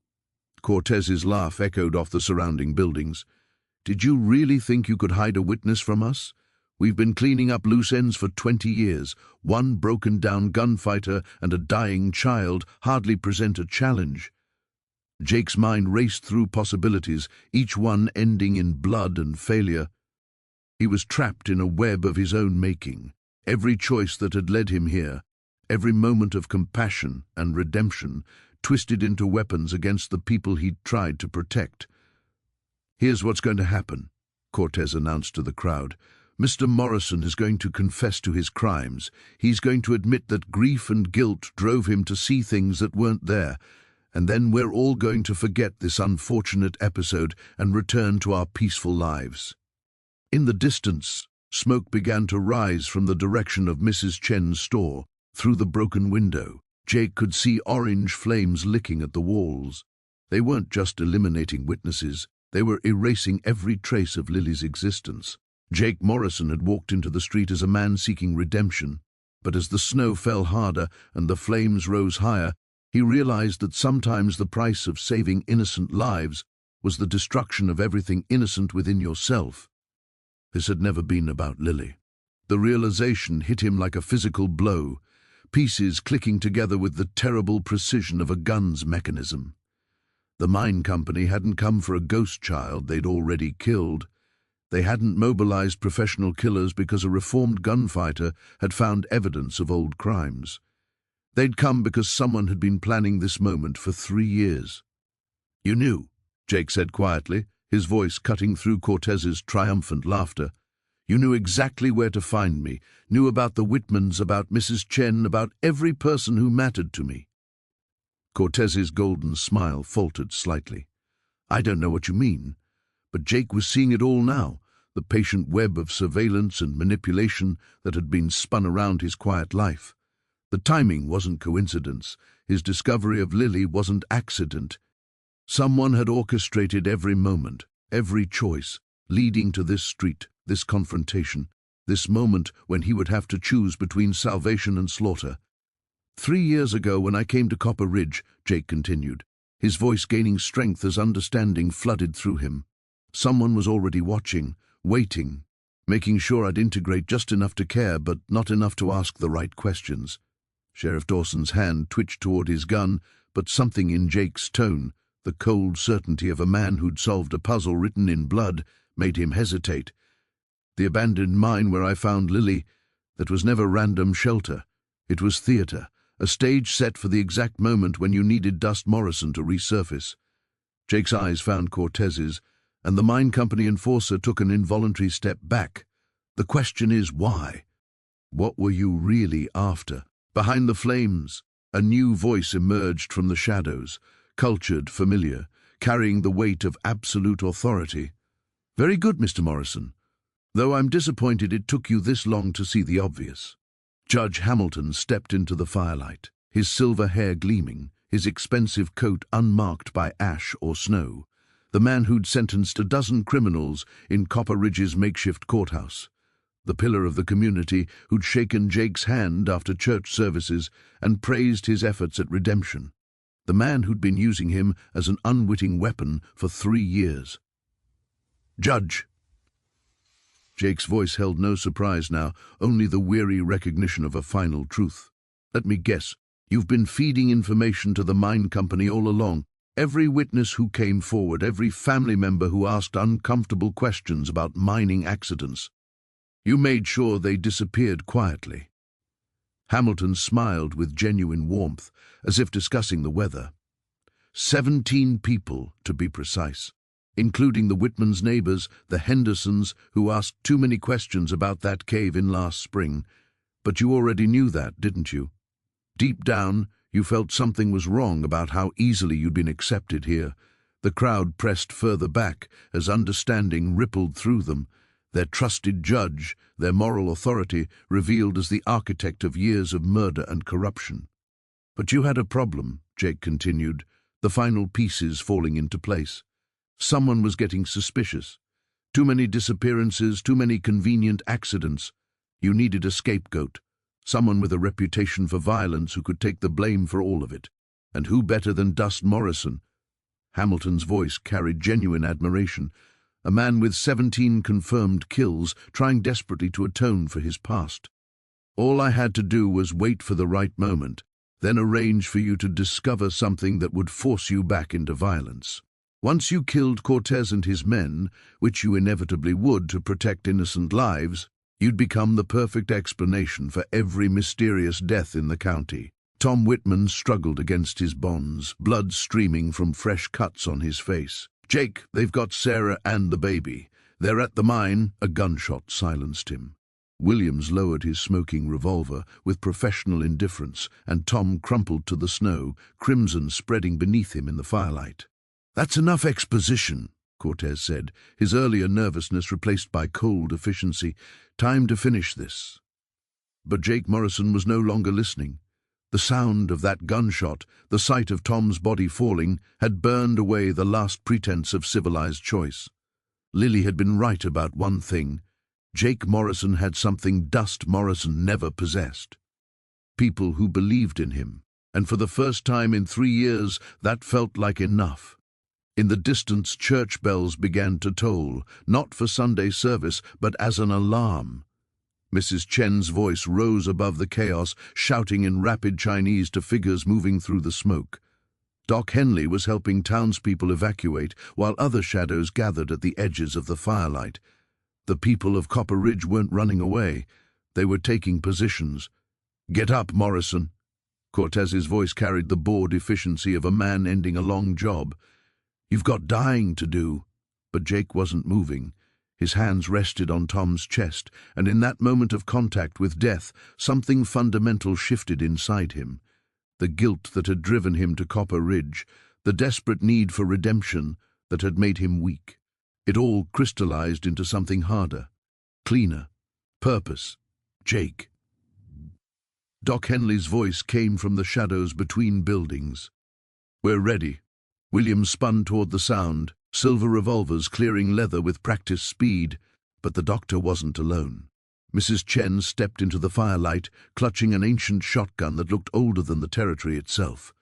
Cortez's laugh echoed off the surrounding buildings. "Did you really think you could hide a witness from us? We've been cleaning up loose ends for 20 years. One broken-down gunfighter and a dying child hardly present a challenge." Jake's mind raced through possibilities, each one ending in blood and failure. He was trapped in a web of his own making. Every choice that had led him here, every moment of compassion and redemption, twisted into weapons against the people he'd tried to protect. "Here's what's going to happen," Cortez announced to the crowd. "Mr. Morrison is going to confess to his crimes. He's going to admit that grief and guilt drove him to see things that weren't there. And then we're all going to forget this unfortunate episode and return to our peaceful lives." In the distance, smoke began to rise from the direction of Mrs. Chen's store. Through the broken window, Jake could see orange flames licking at the walls. They weren't just eliminating witnesses, they were erasing every trace of Lily's existence. Jake Morrison had walked into the street as a man seeking redemption, but as the snow fell harder and the flames rose higher, he realized that sometimes the price of saving innocent lives was the destruction of everything innocent within yourself. This had never been about Lily. The realization hit him like a physical blow, pieces clicking together with the terrible precision of a gun's mechanism. The mine company hadn't come for a ghost child they'd already killed. They hadn't mobilized professional killers because a reformed gunfighter had found evidence of old crimes. They'd come because someone had been planning this moment for 3 years. "You knew," Jake said quietly, his voice cutting through Cortez's triumphant laughter. "You knew exactly where to find me, knew about the Whitmans, about Mrs. Chen, about every person who mattered to me." Cortez's golden smile faltered slightly. "I don't know what you mean." But Jake was seeing it all now, the patient web of surveillance and manipulation that had been spun around his quiet life. The timing wasn't coincidence. His discovery of Lily wasn't accident. Someone had orchestrated every moment, every choice, leading to this street, this confrontation, this moment when he would have to choose between salvation and slaughter. 3 years ago, when I came to Copper Ridge," Jake continued, his voice gaining strength as understanding flooded through him, "someone was already watching, waiting, making sure I'd integrate just enough to care, but not enough to ask the right questions." Sheriff Dawson's hand twitched toward his gun, but something in Jake's tone, the cold certainty of a man who'd solved a puzzle written in blood, made him hesitate. "The abandoned mine where I found Lily, that was never random shelter. It was theater, a stage set for the exact moment when you needed Dust Morrison to resurface." Jake's eyes found Cortez's, and the mine company enforcer took an involuntary step back. "The question is why? What were you really after?" Behind the flames, a new voice emerged from the shadows, cultured, familiar, carrying the weight of absolute authority. "Very good, Mr. Morrison. Though I'm disappointed it took you this long to see the obvious." Judge Hamilton stepped into the firelight, his silver hair gleaming, his expensive coat unmarked by ash or snow, the man who'd sentenced a dozen criminals in Copper Ridge's makeshift courthouse, the pillar of the community who'd shaken Jake's hand after church services and praised his efforts at redemption, the man who'd been using him as an unwitting weapon for 3 years. "Judge!" Jake's voice held no surprise now, only the weary recognition of a final truth. "Let me guess, you've been feeding information to the mine company all along. Every witness who came forward, every family member who asked uncomfortable questions about mining accidents. You made sure they disappeared quietly." Hamilton smiled with genuine warmth, as if discussing the weather. 17 people, to be precise, including the Whitmans' neighbors, the Hendersons, who asked too many questions about that cave-in last spring. But you already knew that, didn't you? Deep down, you felt something was wrong about how easily you'd been accepted here. The crowd pressed further back as understanding rippled through them, their trusted judge, their moral authority, revealed as the architect of years of murder and corruption. "But you had a problem," Jake continued, the final pieces falling into place. "Someone was getting suspicious. Too many disappearances, too many convenient accidents. You needed a scapegoat, someone with a reputation for violence who could take the blame for all of it. And who better than Dust Morrison?" Hamilton's voice carried genuine admiration. A man with 17 confirmed kills, trying desperately to atone for his past. "All I had to do was wait for the right moment, then arrange for you to discover something that would force you back into violence. Once you killed Cortez and his men, which you inevitably would to protect innocent lives, you'd become the perfect explanation for every mysterious death in the county." Tom Whitman struggled against his bonds, blood streaming from fresh cuts on his face. "Jake, they've got Sarah and the baby. They're at the mine." A gunshot silenced him. Williams lowered his smoking revolver with professional indifference, and Tom crumpled to the snow, crimson spreading beneath him in the firelight. "That's enough exposition," Cortez said, his earlier nervousness replaced by cold efficiency. "Time to finish this." But Jake Morrison was no longer listening. The sound of that gunshot, the sight of Tom's body falling, had burned away the last pretense of civilized choice. Lily had been right about one thing. Jake Morrison had something Dust Morrison never possessed. People who believed in him, and for the first time in 3 years, that felt like enough. In the distance, church bells began to toll, not for Sunday service, but as an alarm. Mrs. Chen's voice rose above the chaos, shouting in rapid Chinese to figures moving through the smoke. Doc Henley was helping townspeople evacuate, while other shadows gathered at the edges of the firelight. The people of Copper Ridge weren't running away. They were taking positions. "Get up, Morrison." Cortez's voice carried the bored efficiency of a man ending a long job. "You've got dying to do." But Jake wasn't moving. His hands rested on Tom's chest, and in that moment of contact with death, something fundamental shifted inside him. The guilt that had driven him to Copper Ridge, the desperate need for redemption that had made him weak. It all crystallized into something harder, cleaner. Purpose. Jake. Doc Henley's voice came from the shadows between buildings. "We're ready." Williams spun toward the sound, silver revolvers clearing leather with practiced speed, but the doctor wasn't alone. Mrs. Chen stepped into the firelight, clutching an ancient shotgun that looked older than the territory itself.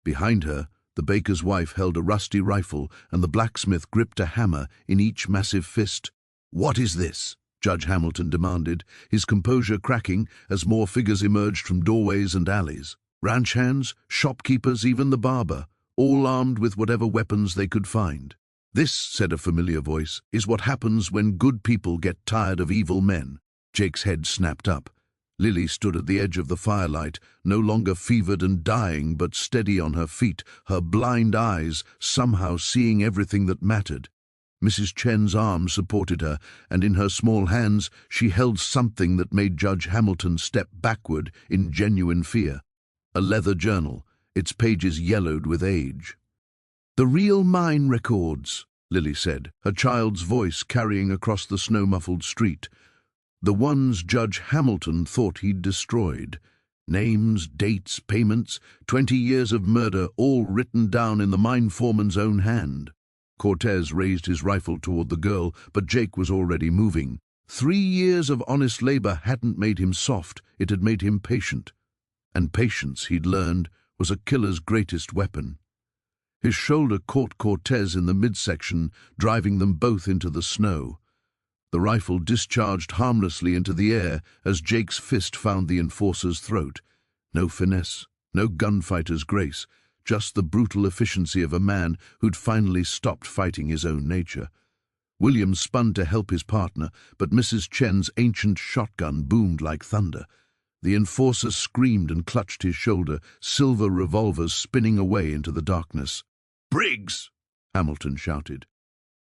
Behind her, the baker's wife held a rusty rifle, and the blacksmith gripped a hammer in each massive fist. "What is this?" Judge Hamilton demanded, his composure cracking as more figures emerged from doorways and alleys. Ranch hands, shopkeepers, even the barber, all armed with whatever weapons they could find. "This," said a familiar voice, "is what happens when good people get tired of evil men." Jake's head snapped up. Lily stood at the edge of the firelight, no longer fevered and dying, but steady on her feet, her blind eyes somehow seeing everything that mattered. Mrs. Chen's arm supported her, and in her small hands she held something that made Judge Hamilton step backward in genuine fear. A leather journal, its pages yellowed with age. "The real mine records," Lily said, her child's voice carrying across the snow-muffled street. "The ones Judge Hamilton thought he'd destroyed. Names, dates, payments, 20 years of murder, all written down in the mine foreman's own hand." Cortez raised his rifle toward the girl, but Jake was already moving. 3 years of honest labor hadn't made him soft, it had made him patient. And patience, he'd learned, was a killer's greatest weapon. His shoulder caught Cortez in the midsection, driving them both into the snow. The rifle discharged harmlessly into the air as Jake's fist found the enforcer's throat. No finesse, no gunfighter's grace, just the brutal efficiency of a man who'd finally stopped fighting his own nature. Williams spun to help his partner, but Mrs. Chen's ancient shotgun boomed like thunder. The enforcer screamed and clutched his shoulder, silver revolvers spinning away into the darkness. "Briggs!" Hamilton shouted.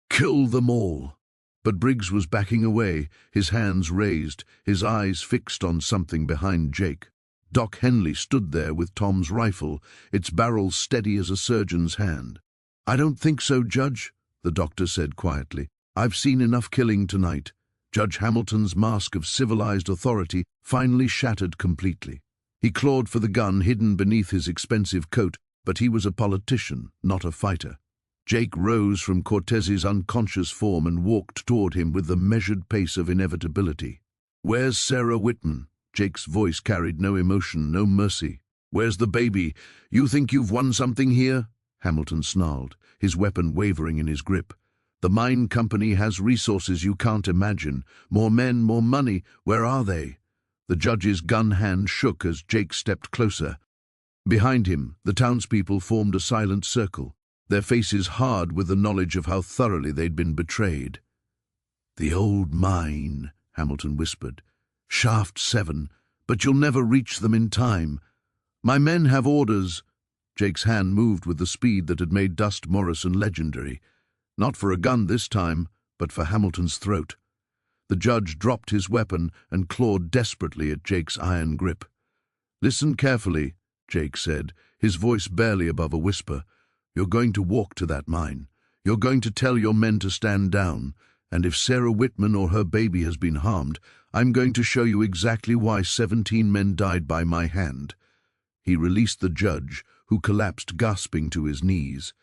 "Kill them all!" But Briggs was backing away, his hands raised, his eyes fixed on something behind Jake. Doc Henley stood there with Tom's rifle, its barrel steady as a surgeon's hand. "I don't think so, Judge," the doctor said quietly. "I've seen enough killing tonight." Judge Hamilton's mask of civilized authority finally shattered completely. He clawed for the gun hidden beneath his expensive coat, but he was a politician, not a fighter. Jake rose from Cortez's unconscious form and walked toward him with the measured pace of inevitability. "Where's Sarah Whitman?" Jake's voice carried no emotion, no mercy. "Where's the baby? You think you've won something here?" Hamilton snarled, his weapon wavering in his grip. "The mine company has resources you can't imagine. More men, more money. Where are they?" The judge's gun hand shook as Jake stepped closer. Behind him, the townspeople formed a silent circle, their faces hard with the knowledge of how thoroughly they'd been betrayed. "The old mine," Hamilton whispered. "Shaft 7, but you'll never reach them in time. My men have orders." Jake's hand moved with the speed that had made Dust Morrison legendary. Not for a gun this time, but for Hamilton's throat. The judge dropped his weapon and clawed desperately at Jake's iron grip. "Listen carefully," Jake said, his voice barely above a whisper. "You're going to walk to that mine. You're going to tell your men to stand down, and if Sarah Whitman or her baby has been harmed, I'm going to show you exactly why 17 men died by my hand." He released the judge, who collapsed gasping to his knees.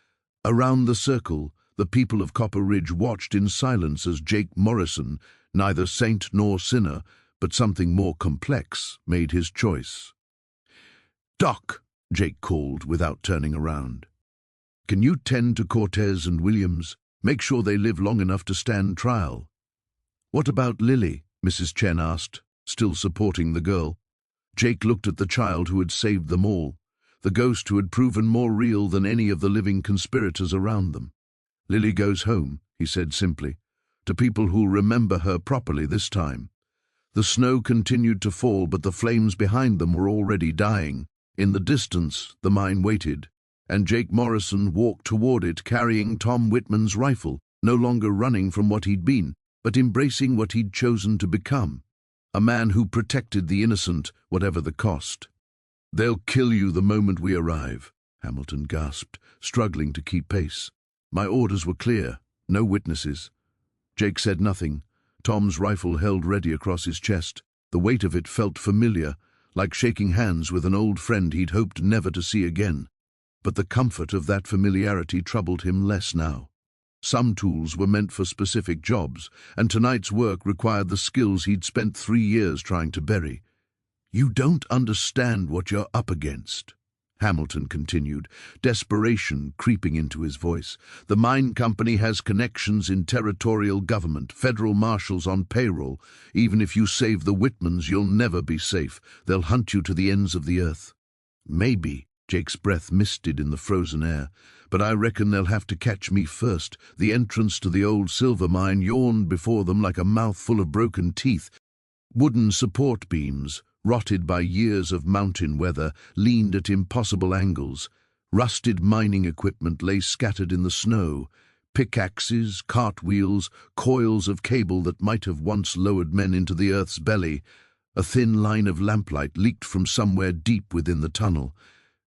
Around the circle, the people of Copper Ridge watched in silence as Jake Morrison, neither saint nor sinner, but something more complex, made his choice. "Doc," Jake called without turning around. "Can you tend to Cortez and Williams? Make sure they live long enough to stand trial." "What about Lily?" Mrs. Chen asked, still supporting the girl. Jake looked at the child who had saved them all, the ghost who had proven more real than any of the living conspirators around them. "Lily goes home," he said simply, "to people who'll remember her properly this time." The snow continued to fall, but the flames behind them were already dying. In the distance, the mine waited, and Jake Morrison walked toward it carrying Tom Whitman's rifle, no longer running from what he'd been, but embracing what he'd chosen to become. A man who protected the innocent, whatever the cost. "They'll kill you the moment we arrive," Hamilton gasped, struggling to keep pace. "My orders were clear, no witnesses." Jake said nothing, Tom's rifle held ready across his chest. The weight of it felt familiar, like shaking hands with an old friend he'd hoped never to see again. But the comfort of that familiarity troubled him less now. Some tools were meant for specific jobs, and tonight's work required the skills he'd spent 3 years trying to bury. "You don't understand what you're up against," Hamilton continued, desperation creeping into his voice. "The mine company has connections in territorial government, federal marshals on payroll. Even if you save the Whitmans, you'll never be safe. They'll hunt you to the ends of the earth." "Maybe," Jake's breath misted in the frozen air, "but I reckon they'll have to catch me first." The entrance to the old silver mine yawned before them like a mouth full of broken teeth. Wooden support beams, rotted by years of mountain weather, leaned at impossible angles. Rusted mining equipment lay scattered in the snow. Pickaxes, cartwheels, coils of cable that might have once lowered men into the earth's belly. A thin line of lamplight leaked from somewhere deep within the tunnel.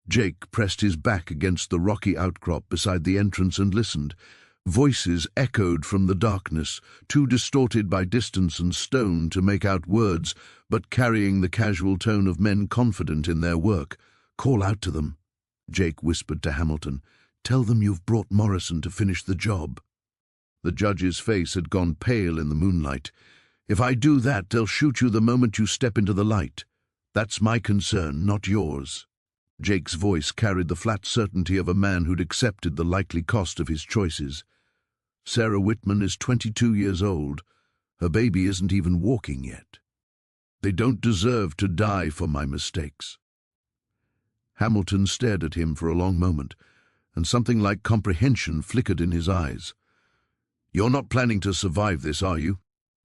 Jake pressed his back against the rocky outcrop beside the entrance and listened. Voices echoed from the darkness, too distorted by distance and stone to make out words, but carrying the casual tone of men confident in their work. "Call out to them," Jake whispered to Hamilton. "Tell them you've brought Morrison to finish the job." The judge's face had gone pale in the moonlight. "If I do that, they'll shoot you the moment you step into the light. That's my concern, not yours." Jake's voice carried the flat certainty of a man who'd accepted the likely cost of his choices. "Sarah Whitman is 22 years old. Her baby isn't even walking yet. They don't deserve to die for my mistakes." Hamilton stared at him for a long moment, and something like comprehension flickered in his eyes. "You're not planning to survive this, are you?"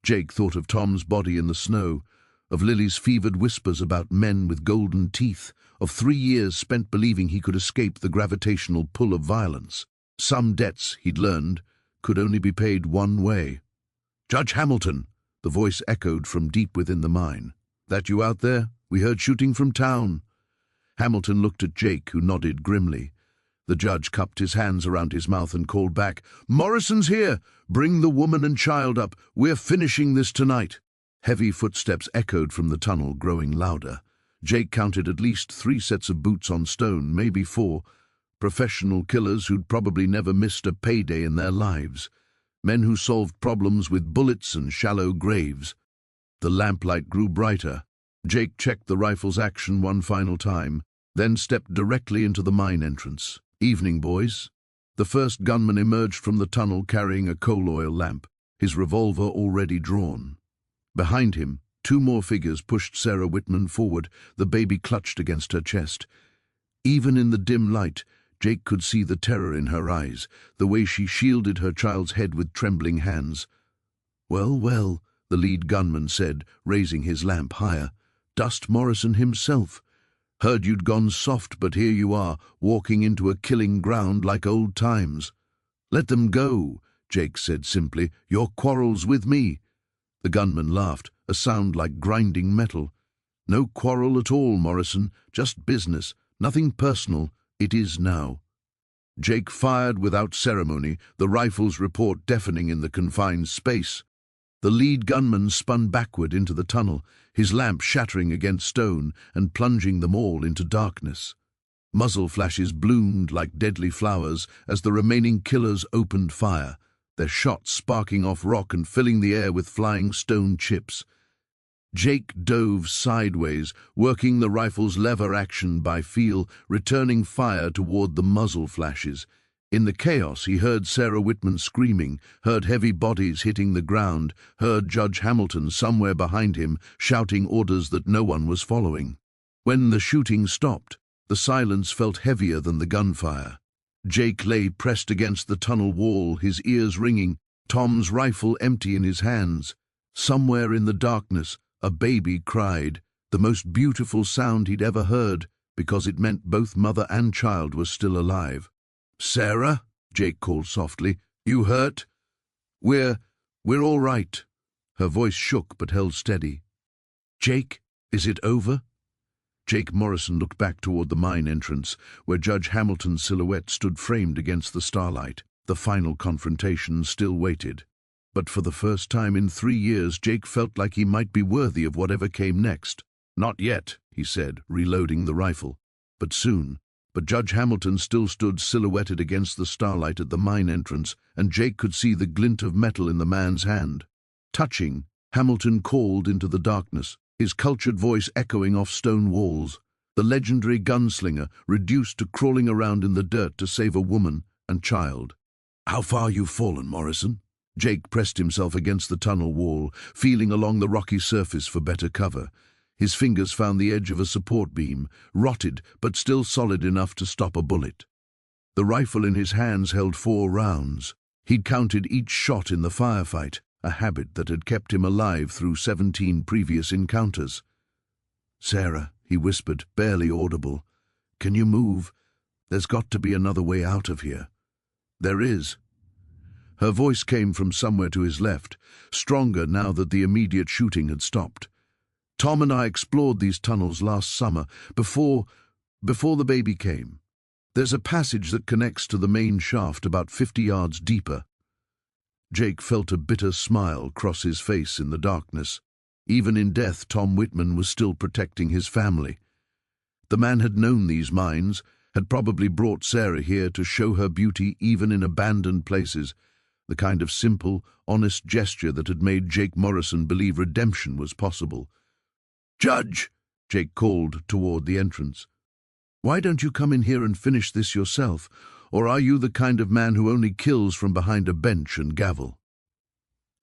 Jake thought of Tom's body in the snow, of Lily's fevered whispers about men with golden teeth, of 3 years spent believing he could escape the gravitational pull of violence. Some debts, he'd learned, could only be paid one way. "Judge Hamilton," the voice echoed from deep within the mine. "That you out there? We heard shooting from town." Hamilton looked at Jake, who nodded grimly. The judge cupped his hands around his mouth and called back, "Morrison's here! Bring the woman and child up. We're finishing this tonight." Heavy footsteps echoed from the tunnel, growing louder. Jake counted at least 3 sets of boots on stone, maybe 4. Professional killers who'd probably never missed a payday in their lives. Men who solved problems with bullets and shallow graves. The lamplight grew brighter. Jake checked the rifle's action one final time, then stepped directly into the mine entrance. "Evening, boys." The first gunman emerged from the tunnel carrying a coal oil lamp, his revolver already drawn. Behind him, 2 more figures pushed Sarah Whitman forward, the baby clutched against her chest. Even in the dim light, Jake could see the terror in her eyes, the way she shielded her child's head with trembling hands. "Well, well," the lead gunman said, raising his lamp higher. "Dust Morrison himself. Heard you'd gone soft, but here you are, walking into a killing ground like old times." "Let them go," Jake said simply. "Your quarrel's with me." The gunman laughed, a sound like grinding metal. "No quarrel at all, Morrison. Just business. Nothing personal. It is now." Jake fired without ceremony, the rifle's report deafening in the confined space. The lead gunman spun backward into the tunnel, his lamp shattering against stone and plunging them all into darkness. Muzzle flashes bloomed like deadly flowers as the remaining killers opened fire, their shots sparking off rock and filling the air with flying stone chips. Jake dove sideways, working the rifle's lever action by feel, returning fire toward the muzzle flashes. In the chaos, he heard Sarah Whitman screaming, heard heavy bodies hitting the ground, heard Judge Hamilton somewhere behind him shouting orders that no one was following. When the shooting stopped, the silence felt heavier than the gunfire. Jake lay pressed against the tunnel wall, his ears ringing, Tom's rifle empty in his hands. Somewhere in the darkness, a baby cried, the most beautiful sound he'd ever heard, because it meant both mother and child were still alive. "Sarah," Jake called softly, "you hurt?" We're all right." Her voice shook but held steady. "Jake, is it over?" Jake Morrison looked back toward the mine entrance, where Judge Hamilton's silhouette stood framed against the starlight. The final confrontation still waited. But for the first time in 3 years, Jake felt like he might be worthy of whatever came next. "Not yet," he said, reloading the rifle. "But soon." But Judge Hamilton still stood silhouetted against the starlight at the mine entrance, and Jake could see the glint of metal in the man's hand. Touching, Hamilton called into the darkness, his cultured voice echoing off stone walls. The legendary gunslinger, reduced to crawling around in the dirt to save a woman and child. "How far you've fallen, Morrison?" Jake pressed himself against the tunnel wall, feeling along the rocky surface for better cover. His fingers found the edge of a support beam, rotted but still solid enough to stop a bullet. The rifle in his hands held 4 rounds. He'd counted each shot in the firefight, a habit that had kept him alive through 17 previous encounters. "Sarah," he whispered, barely audible, "can you move? There's got to be another way out of here." "There is." Her voice came from somewhere to his left, stronger now that the immediate shooting had stopped. "Tom and I explored these tunnels last summer, before the baby came. There's a passage that connects to the main shaft about 50 yards deeper." Jake felt a bitter smile cross his face in the darkness. Even in death, Tom Whitman was still protecting his family. The man had known these mines, had probably brought Sarah here to show her beauty even in abandoned places, the kind of simple, honest gesture that had made Jake Morrison believe redemption was possible. "Judge," Jake called toward the entrance, "why don't you come in here and finish this yourself, or are you the kind of man who only kills from behind a bench and gavel?"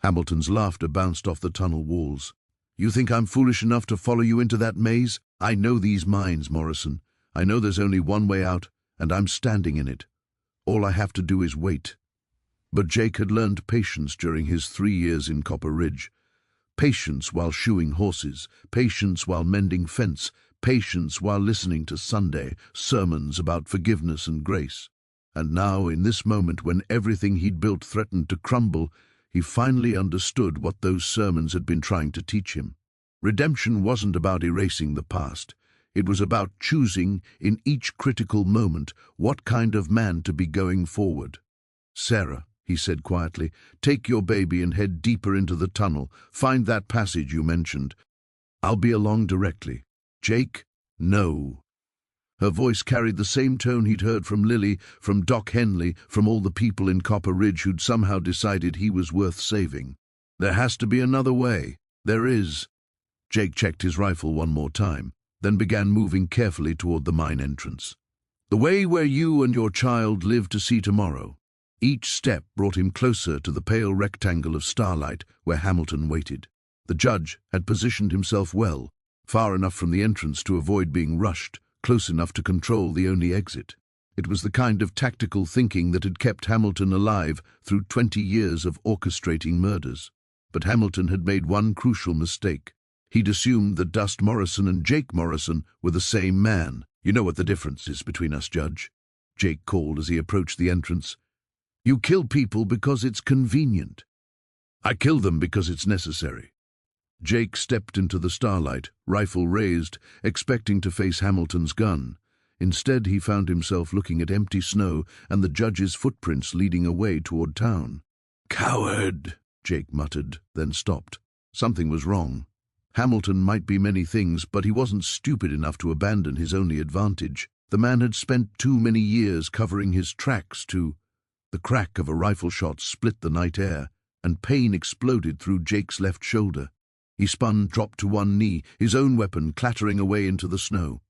Hamilton's laughter bounced off the tunnel walls. "You think I'm foolish enough to follow you into that maze? I know these mines, Morrison. I know there's only one way out, and I'm standing in it. All I have to do is wait." But Jake had learned patience during his 3 years in Copper Ridge. Patience while shoeing horses, patience while mending fence, patience while listening to Sunday sermons about forgiveness and grace. And now, in this moment when everything he'd built threatened to crumble, he finally understood what those sermons had been trying to teach him. Redemption wasn't about erasing the past. It was about choosing, in each critical moment, what kind of man to be going forward. "Sarah," he said quietly, "take your baby and head deeper into the tunnel. Find that passage you mentioned. I'll be along directly." "Jake, no." Her voice carried the same tone he'd heard from Lily, from Doc Henley, from all the people in Copper Ridge who'd somehow decided he was worth saving. "There has to be another way." "There is." Jake checked his rifle one more time, then began moving carefully toward the mine entrance. "The way where you and your child live to see tomorrow." Each step brought him closer to the pale rectangle of starlight where Hamilton waited. The judge had positioned himself well, far enough from the entrance to avoid being rushed, close enough to control the only exit. It was the kind of tactical thinking that had kept Hamilton alive through 20 years of orchestrating murders. But Hamilton had made one crucial mistake. He'd assumed that Dust Morrison and Jake Morrison were the same man. "You know what the difference is between us, Judge," Jake called as he approached the entrance. "You kill people because it's convenient. I kill them because it's necessary." Jake stepped into the starlight, rifle raised, expecting to face Hamilton's gun. Instead, he found himself looking at empty snow and the judge's footprints leading away toward town. "Coward," Jake muttered, then stopped. Something was wrong. Hamilton might be many things, but he wasn't stupid enough to abandon his only advantage. The man had spent too many years covering his tracks to... The crack of a rifle shot split the night air, and pain exploded through Jake's left shoulder. He spun, dropped to one knee, his own weapon clattering away into the snow.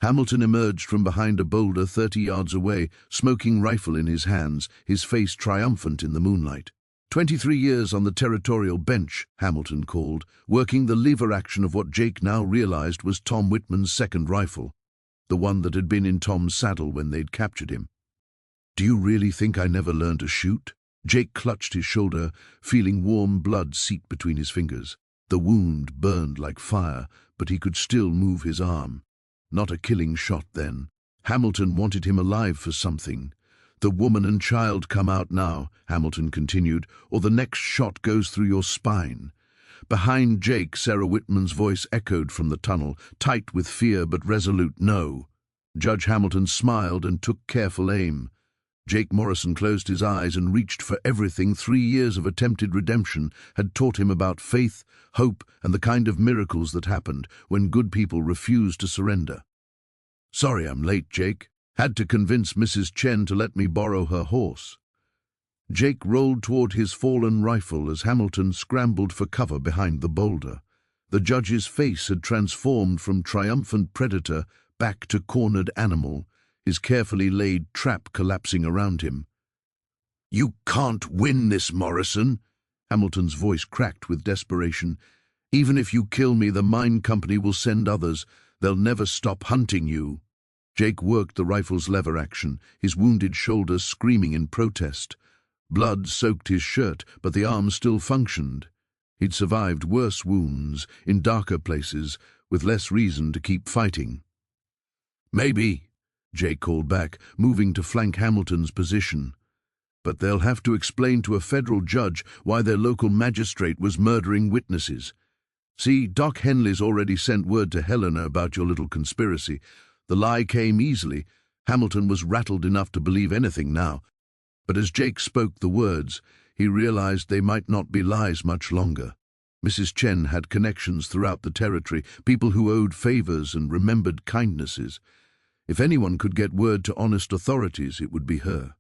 Hamilton emerged from behind a boulder 30 yards away, smoking rifle in his hands, his face triumphant in the moonlight. 23 years on the territorial bench, Hamilton called, working the lever action of what Jake now realized was Tom Whitman's second rifle, the one that had been in Tom's saddle when they'd captured him. "Do you really think I never learned to shoot?" Jake clutched his shoulder, feeling warm blood seep between his fingers. The wound burned like fire, but he could still move his arm. Not a killing shot then. Hamilton wanted him alive for something. "The woman and child come out now," Hamilton continued, "or the next shot goes through your spine." Behind Jake, Sarah Whitman's voice echoed from the tunnel, tight with fear but resolute. "No." Judge Hamilton smiled and took careful aim. Jake Morrison closed his eyes and reached for everything 3 years of attempted redemption had taught him about faith, hope, and the kind of miracles that happened when good people refused to surrender. "Sorry I'm late, Jake. Had to convince Mrs. Chen to let me borrow her horse." Jake rolled toward his fallen rifle as Hamilton scrambled for cover behind the boulder. The judge's face had transformed from triumphant predator back to cornered animal, his carefully laid trap collapsing around him. "You can't win this, Morrison." Hamilton's voice cracked with desperation. "Even if you kill me, the mine company will send others. They'll never stop hunting you." Jake worked the rifle's lever action, his wounded shoulder screaming in protest. Blood soaked his shirt, but the arm still functioned. He'd survived worse wounds, in darker places, with less reason to keep fighting. "Maybe," Jake called back, moving to flank Hamilton's position. "But they'll have to explain to a federal judge why their local magistrate was murdering witnesses. See, Doc Henley's already sent word to Helena about your little conspiracy. The lie came easily. Hamilton was rattled enough to believe anything now. But as Jake spoke the words, he realized they might not be lies much longer. Mrs. Chen had connections throughout the territory, people who owed favors and remembered kindnesses. If anyone could get word to honest authorities, it would be her.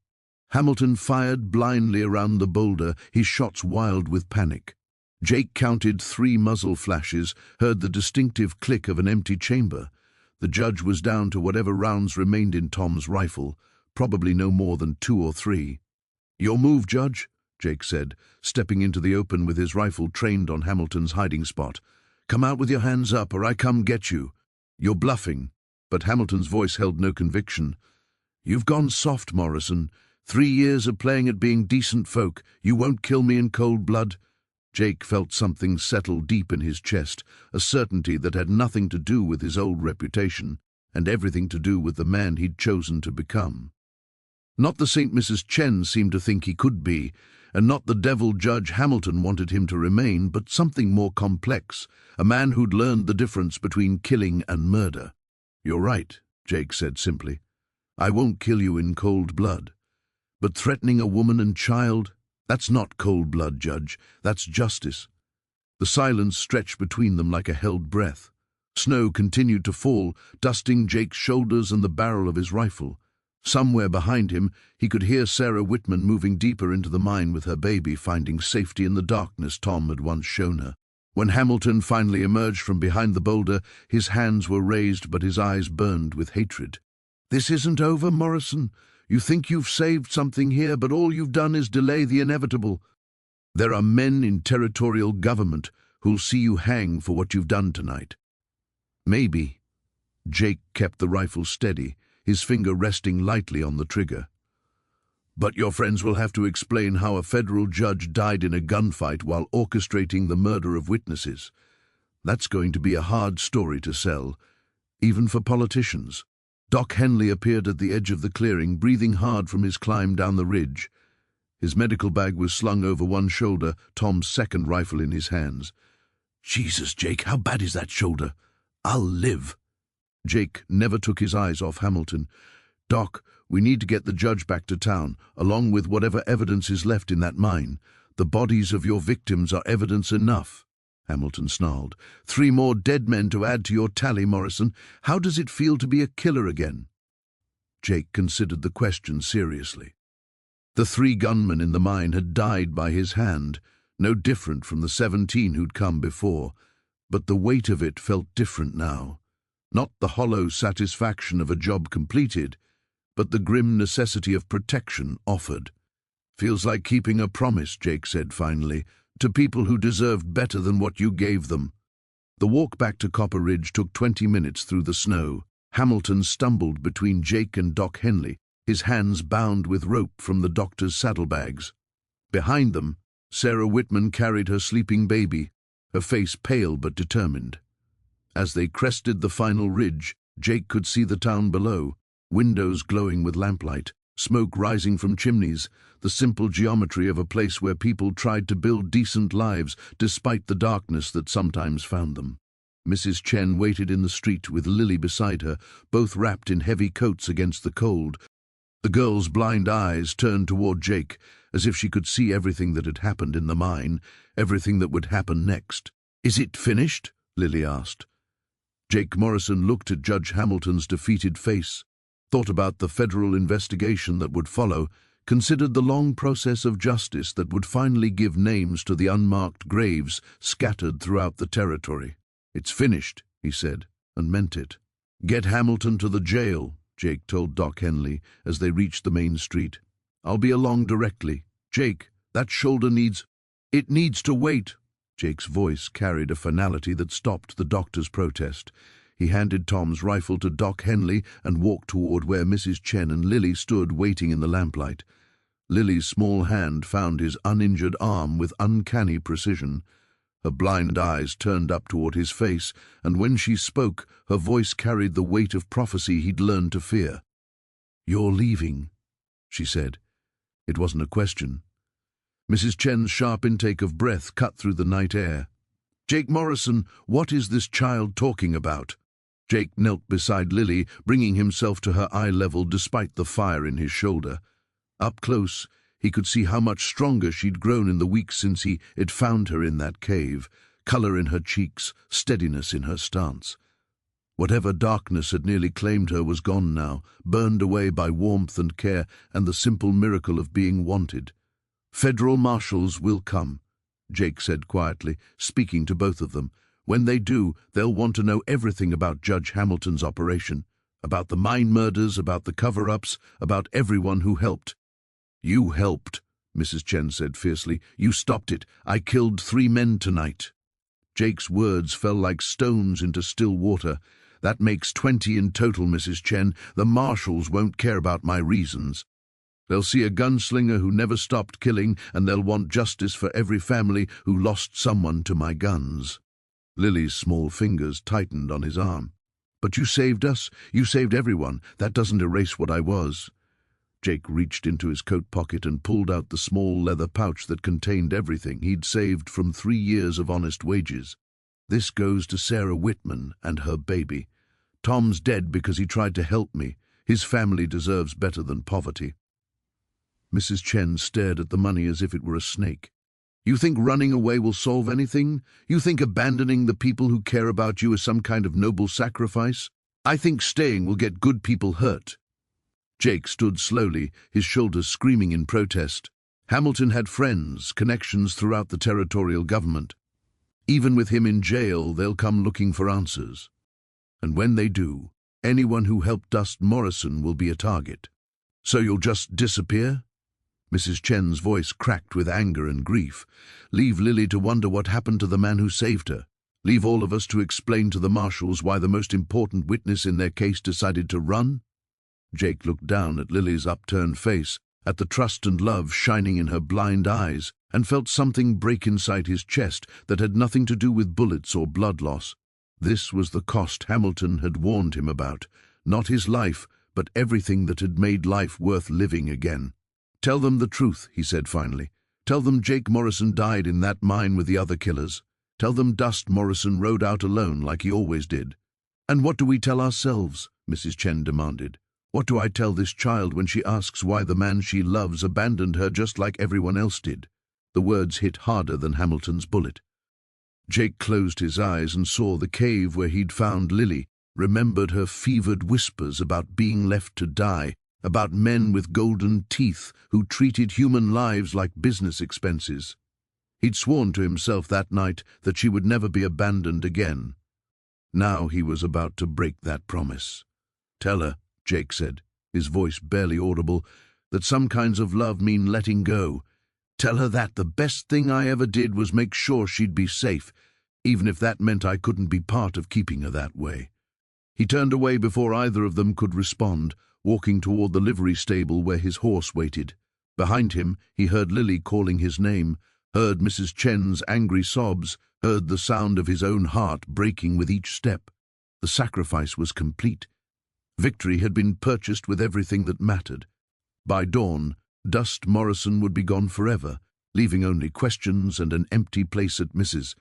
Hamilton fired blindly around the boulder, his shots wild with panic. Jake counted 3 muzzle flashes, heard the distinctive click of an empty chamber. The judge was down to whatever rounds remained in Tom's rifle, probably no more than 2 or 3. "Your move, Judge," Jake said, stepping into the open with his rifle trained on Hamilton's hiding spot. "Come out with your hands up, or I come get you. You're bluffing." But Hamilton's voice held no conviction. "You've gone soft, Morrison. 3 years of playing at being decent folk. You won't kill me in cold blood." Jake felt something settle deep in his chest, a certainty that had nothing to do with his old reputation, and everything to do with the man he'd chosen to become. Not the St. Mrs. Chen seemed to think he could be, and not the devil Judge Hamilton wanted him to remain, but something more complex, a man who'd learned the difference between killing and murder. "You're right," Jake said simply. "I won't kill you in cold blood. But threatening a woman and child, that's not cold blood, Judge. That's justice." The silence stretched between them like a held breath. Snow continued to fall, dusting Jake's shoulders and the barrel of his rifle. Somewhere behind him, he could hear Sarah Whitman moving deeper into the mine with her baby, finding safety in the darkness Tom had once shown her. When Hamilton finally emerged from behind the boulder, his hands were raised but his eyes burned with hatred. "This isn't over, Morrison. You think you've saved something here, but all you've done is delay the inevitable. There are men in territorial government who'll see you hang for what you've done tonight." "Maybe." Jake kept the rifle steady, his finger resting lightly on the trigger. "But your friends will have to explain how a federal judge died in a gunfight while orchestrating the murder of witnesses. That's going to be a hard story to sell, even for politicians." Doc Henley appeared at the edge of the clearing, breathing hard from his climb down the ridge. His medical bag was slung over one shoulder, Tom's second rifle in his hands. "Jesus, Jake, how bad is that shoulder? I'll live." Jake never took his eyes off Hamilton. "Doc, we need to get the judge back to town, along with whatever evidence is left in that mine. The bodies of your victims are evidence enough." Hamilton snarled. "3 more dead men to add to your tally, Morrison. How does it feel to be a killer again?" Jake considered the question seriously. The 3 gunmen in the mine had died by his hand, no different from the 17 who'd come before, but the weight of it felt different now. Not the hollow satisfaction of a job completed, but the grim necessity of protection offered. "Feels like keeping a promise," Jake said finally, "to people who deserved better than what you gave them." The walk back to Copper Ridge took 20 minutes through the snow. Hamilton stumbled between Jake and Doc Henley, his hands bound with rope from the doctor's saddlebags. Behind them, Sarah Whitman carried her sleeping baby, her face pale but determined. As they crested the final ridge, Jake could see the town below, windows glowing with lamplight, smoke rising from chimneys, the simple geometry of a place where people tried to build decent lives despite the darkness that sometimes found them. Mrs. Chen waited in the street with Lily beside her, both wrapped in heavy coats against the cold. The girl's blind eyes turned toward Jake, as if she could see everything that had happened in the mine, everything that would happen next. "Is it finished?" Lily asked. Jake Morrison looked at Judge Hamilton's defeated face, thought about the federal investigation that would follow, considered the long process of justice that would finally give names to the unmarked graves scattered throughout the territory. "It's finished," he said, and meant it. "Get Hamilton to the jail," Jake told Doc Henley as they reached the main street. "I'll be along directly. Jake, that shoulder needs—" "It needs to wait." Jake's voice carried a finality that stopped the doctor's protest. He handed Tom's rifle to Doc Henley and walked toward where Mrs. Chen and Lily stood waiting in the lamplight. Lily's small hand found his uninjured arm with uncanny precision. Her blind eyes turned up toward his face, and when she spoke, her voice carried the weight of prophecy he'd learned to fear. "You're leaving," she said. It wasn't a question. Mrs. Chen's sharp intake of breath cut through the night air. "Jake Morrison, what is this child talking about?" Jake knelt beside Lily, bringing himself to her eye level despite the fire in his shoulder. Up close, he could see how much stronger she'd grown in the weeks since he had found her in that cave, color in her cheeks, steadiness in her stance. Whatever darkness had nearly claimed her was gone now, burned away by warmth and care and the simple miracle of being wanted. "Federal marshals will come," Jake said quietly, speaking to both of them. "When they do, they'll want to know everything about Judge Hamilton's operation, about the mine murders, about the cover-ups, about everyone who helped." "You helped," Mrs. Chen said fiercely. "You stopped it. I killed 3 men tonight." Jake's words fell like stones into still water. "That makes 20 in total, Mrs. Chen. The marshals won't care about my reasons. They'll see a gunslinger who never stopped killing, and they'll want justice for every family who lost someone to my guns." Lily's small fingers tightened on his arm. "But you saved us. You saved everyone. That doesn't erase what I was." Jake reached into his coat pocket and pulled out the small leather pouch that contained everything he'd saved from 3 years of honest wages. "This goes to Sarah Whitman and her baby. Tom's dead because he tried to help me. His family deserves better than poverty." Mrs. Chen stared at the money as if it were a snake. "You think running away will solve anything? You think abandoning the people who care about you is some kind of noble sacrifice? I think staying will get good people hurt." Jake stood slowly, his shoulders screaming in protest. Hamilton had friends, connections throughout the territorial government. Even with him in jail, they'll come looking for answers. And when they do, anyone who helped Dust Morrison will be a target. "So you'll just disappear?" Mrs. Chen's voice cracked with anger and grief. "Leave Lily to wonder what happened to the man who saved her. Leave all of us to explain to the marshals why the most important witness in their case decided to run?" Jake looked down at Lily's upturned face, at the trust and love shining in her blind eyes, and felt something break inside his chest that had nothing to do with bullets or blood loss. This was the cost Hamilton had warned him about, not his life, but everything that had made life worth living again. "Tell them the truth," he said finally. "Tell them Jake Morrison died in that mine with the other killers. Tell them Dust Morrison rode out alone like he always did." "And what do we tell ourselves?" Mrs. Chen demanded. "What do I tell this child when she asks why the man she loves abandoned her just like everyone else did?" The words hit harder than Hamilton's bullet. Jake closed his eyes and saw the cave where he'd found Lily, remembered her fevered whispers about being left to die, about men with golden teeth who treated human lives like business expenses. He'd sworn to himself that night that she would never be abandoned again. Now he was about to break that promise. "Tell her," Jake said, his voice barely audible, "that some kinds of love mean letting go. Tell her that the best thing I ever did was make sure she'd be safe, even if that meant I couldn't be part of keeping her that way." He turned away before either of them could respond, walking toward the livery stable where his horse waited. Behind him, he heard Lily calling his name, heard Mrs. Chen's angry sobs, heard the sound of his own heart breaking with each step. The sacrifice was complete. Victory had been purchased with everything that mattered. By dawn, Dust Morrison would be gone forever, leaving only questions and an empty place at Mrs.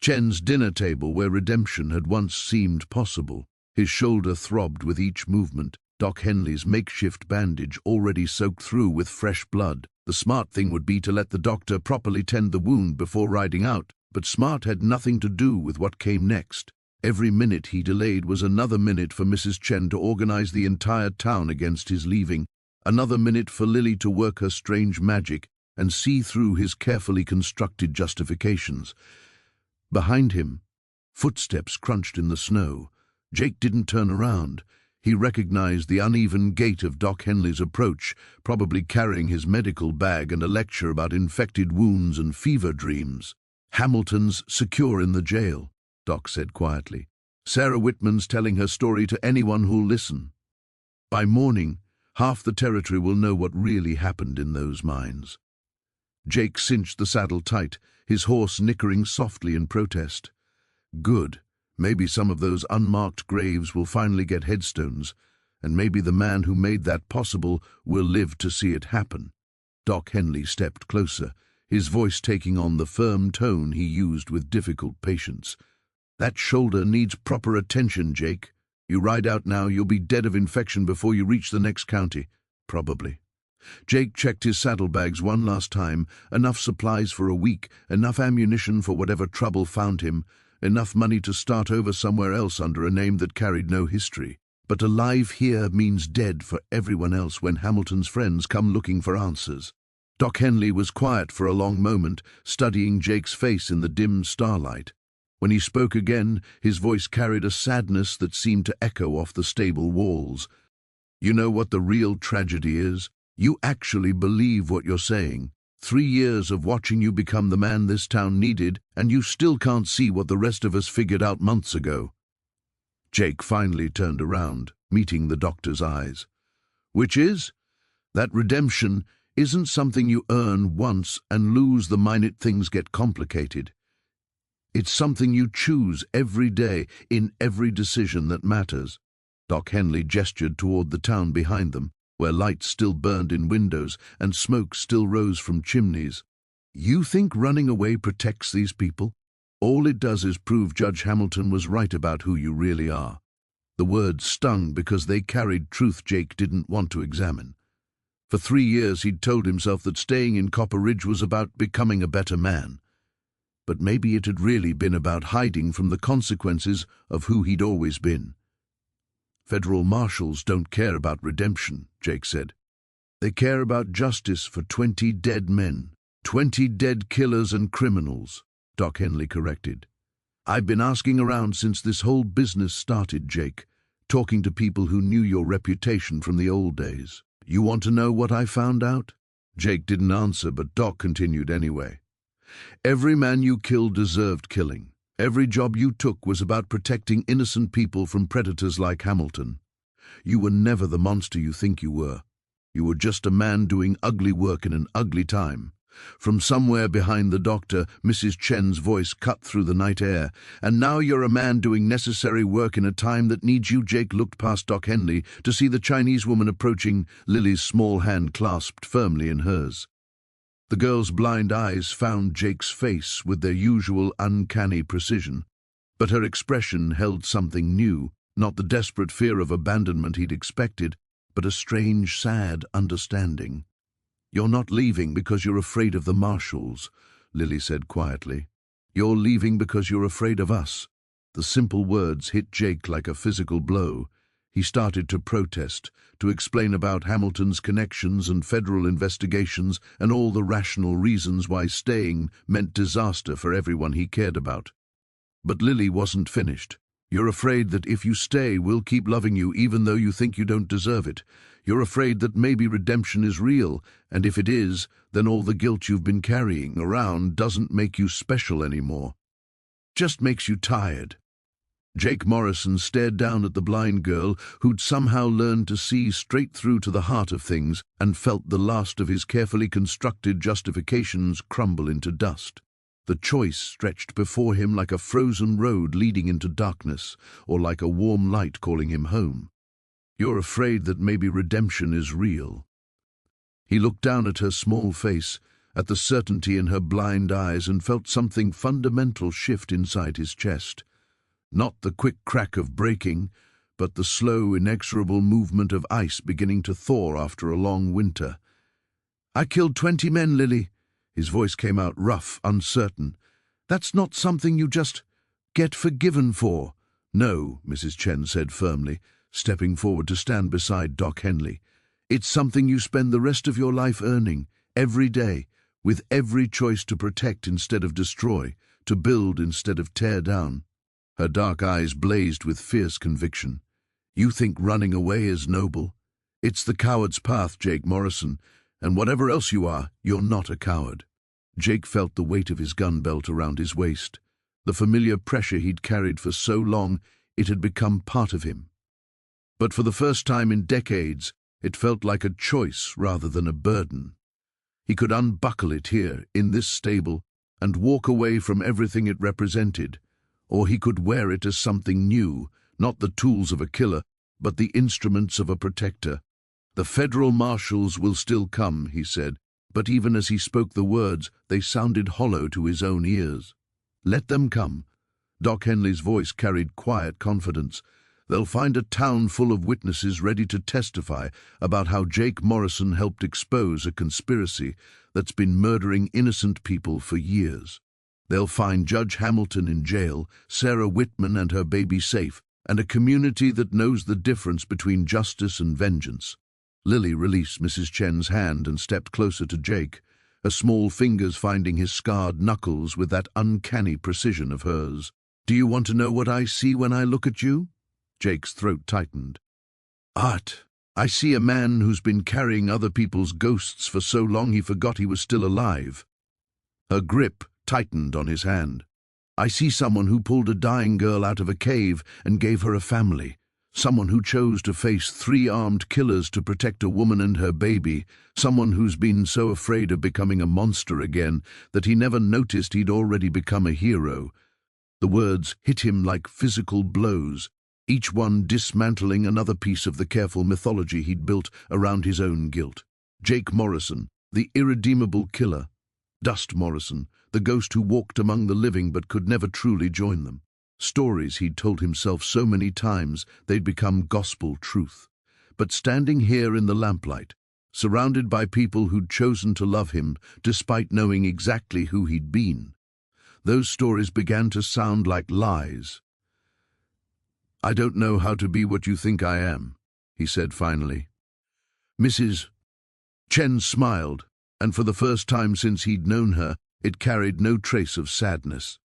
Chen's dinner table where redemption had once seemed possible. His shoulder throbbed with each movement, Doc Henley's makeshift bandage already soaked through with fresh blood. The smart thing would be to let the doctor properly tend the wound before riding out, but smart had nothing to do with what came next. Every minute he delayed was another minute for Mrs. Chen to organize the entire town against his leaving, another minute for Lily to work her strange magic and see through his carefully constructed justifications. Behind him, footsteps crunched in the snow. Jake didn't turn around. He recognized the uneven gait of Doc Henley's approach, probably carrying his medical bag and a lecture about infected wounds and fever dreams. "Hamilton's secure in the jail," Doc said quietly. "Sarah Whitman's telling her story to anyone who'll listen. By morning, half the territory will know what really happened in those mines." Jake cinched the saddle tight, his horse nickering softly in protest. "Good. Maybe some of those unmarked graves will finally get headstones, and maybe the man who made that possible will live to see it happen." Doc Henley stepped closer, his voice taking on the firm tone he used with difficult patience. "That shoulder needs proper attention, Jake. You ride out now, you'll be dead of infection before you reach the next county. Probably." Jake checked his saddlebags one last time, enough supplies for a week, enough ammunition for whatever trouble found him, enough money to start over somewhere else under a name that carried no history. But alive here means dead for everyone else when Hamilton's friends come looking for answers. Doc Henley was quiet for a long moment, studying Jake's face in the dim starlight. When he spoke again, his voice carried a sadness that seemed to echo off the stable walls. "You know what the real tragedy is? You actually believe what you're saying. 3 years of watching you become the man this town needed, and you still can't see what the rest of us figured out months ago." Jake finally turned around, meeting the doctor's eyes. "Which is? That redemption isn't something you earn once and lose the minute things get complicated. It's something you choose every day in every decision that matters." Doc Henley gestured toward the town behind them, where lights still burned in windows and smoke still rose from chimneys. "You think running away protects these people? All it does is prove Judge Hamilton was right about who you really are." The words stung because they carried truth Jake didn't want to examine. For 3 years he'd told himself that staying in Copper Ridge was about becoming a better man. But maybe it had really been about hiding from the consequences of who he'd always been. Federal marshals don't care about redemption, Jake said. They care about justice for 20 dead men. 20 dead killers and criminals, Doc Henley corrected. I've been asking around since this whole business started, Jake, talking to people who knew your reputation from the old days. You want to know what I found out? Jake didn't answer, but Doc continued anyway. Every man you killed deserved killing. Every job you took was about protecting innocent people from predators like Hamilton. You were never the monster you think you were. You were just a man doing ugly work in an ugly time. From somewhere behind the doctor, Mrs. Chen's voice cut through the night air. And now you're a man doing necessary work in a time that needs you. Jake looked past Doc Henley to see the Chinese woman approaching, Lily's small hand clasped firmly in hers. The girl's blind eyes found Jake's face with their usual uncanny precision, but her expression held something new, not the desperate fear of abandonment he'd expected, but a strange, sad understanding. You're not leaving because you're afraid of the marshals, Lily said quietly. You're leaving because you're afraid of us. The simple words hit Jake like a physical blow. He started to protest, to explain about Hamilton's connections and federal investigations and all the rational reasons why staying meant disaster for everyone he cared about. But Lily wasn't finished. You're afraid that if you stay, we'll keep loving you even though you think you don't deserve it. You're afraid that maybe redemption is real, and if it is, then all the guilt you've been carrying around doesn't make you special anymore. Just makes you tired. Jake Morrison stared down at the blind girl who'd somehow learned to see straight through to the heart of things and felt the last of his carefully constructed justifications crumble into dust. The choice stretched before him like a frozen road leading into darkness, or like a warm light calling him home. You're afraid that maybe redemption is real. He looked down at her small face, at the certainty in her blind eyes, and felt something fundamental shift inside his chest. Not the quick crack of breaking, but the slow, inexorable movement of ice beginning to thaw after a long winter. I killed 20 men, Lily. His voice came out rough, uncertain. That's not something you just get forgiven for. No, Mrs. Chen said firmly, stepping forward to stand beside Doc Henley. It's something you spend the rest of your life earning, every day, with every choice to protect instead of destroy, to build instead of tear down. Her dark eyes blazed with fierce conviction. You think running away is noble? It's the coward's path, Jake Morrison, and whatever else you are, you're not a coward. Jake felt the weight of his gun belt around his waist. The familiar pressure he'd carried for so long, it had become part of him. But for the first time in decades, it felt like a choice rather than a burden. He could unbuckle it here, in this stable, and walk away from everything it represented, or he could wear it as something new, not the tools of a killer, but the instruments of a protector. The federal marshals will still come, he said, but even as he spoke the words, they sounded hollow to his own ears. Let them come. Doc Henley's voice carried quiet confidence. They'll find a town full of witnesses ready to testify about how Jake Morrison helped expose a conspiracy that's been murdering innocent people for years. They'll find Judge Hamilton in jail, Sarah Whitman and her baby safe, and a community that knows the difference between justice and vengeance. Lily released Mrs. Chen's hand and stepped closer to Jake, her small fingers finding his scarred knuckles with that uncanny precision of hers. Do you want to know what I see when I look at you? Jake's throat tightened. Art. I see a man who's been carrying other people's ghosts for so long he forgot he was still alive. Her grip tightened on his hand. I see someone who pulled a dying girl out of a cave and gave her a family. Someone who chose to face 3 armed killers to protect a woman and her baby. Someone who's been so afraid of becoming a monster again that he never noticed he'd already become a hero. The words hit him like physical blows, each one dismantling another piece of the careful mythology he'd built around his own guilt. Jake Morrison, the irredeemable killer. Dust Morrison, the ghost who walked among the living but could never truly join them. Stories he'd told himself so many times they'd become gospel truth. But standing here in the lamplight, surrounded by people who'd chosen to love him despite knowing exactly who he'd been, those stories began to sound like lies. "I don't know how to be what you think I am," he said finally. Mrs. Chen smiled, and for the first time since he'd known her, it carried no trace of sadness.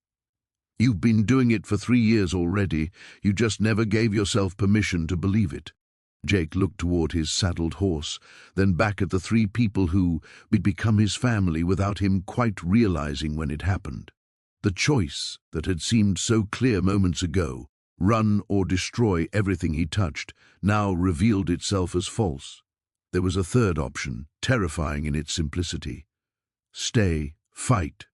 "You've been doing it for 3 years already. You just never gave yourself permission to believe it." Jake looked toward his saddled horse, then back at the 3 people who would become his family without him quite realizing when it happened. The choice that had seemed so clear moments ago, run or destroy everything he touched, now revealed itself as false. There was a third option, terrifying in its simplicity. Stay, fight,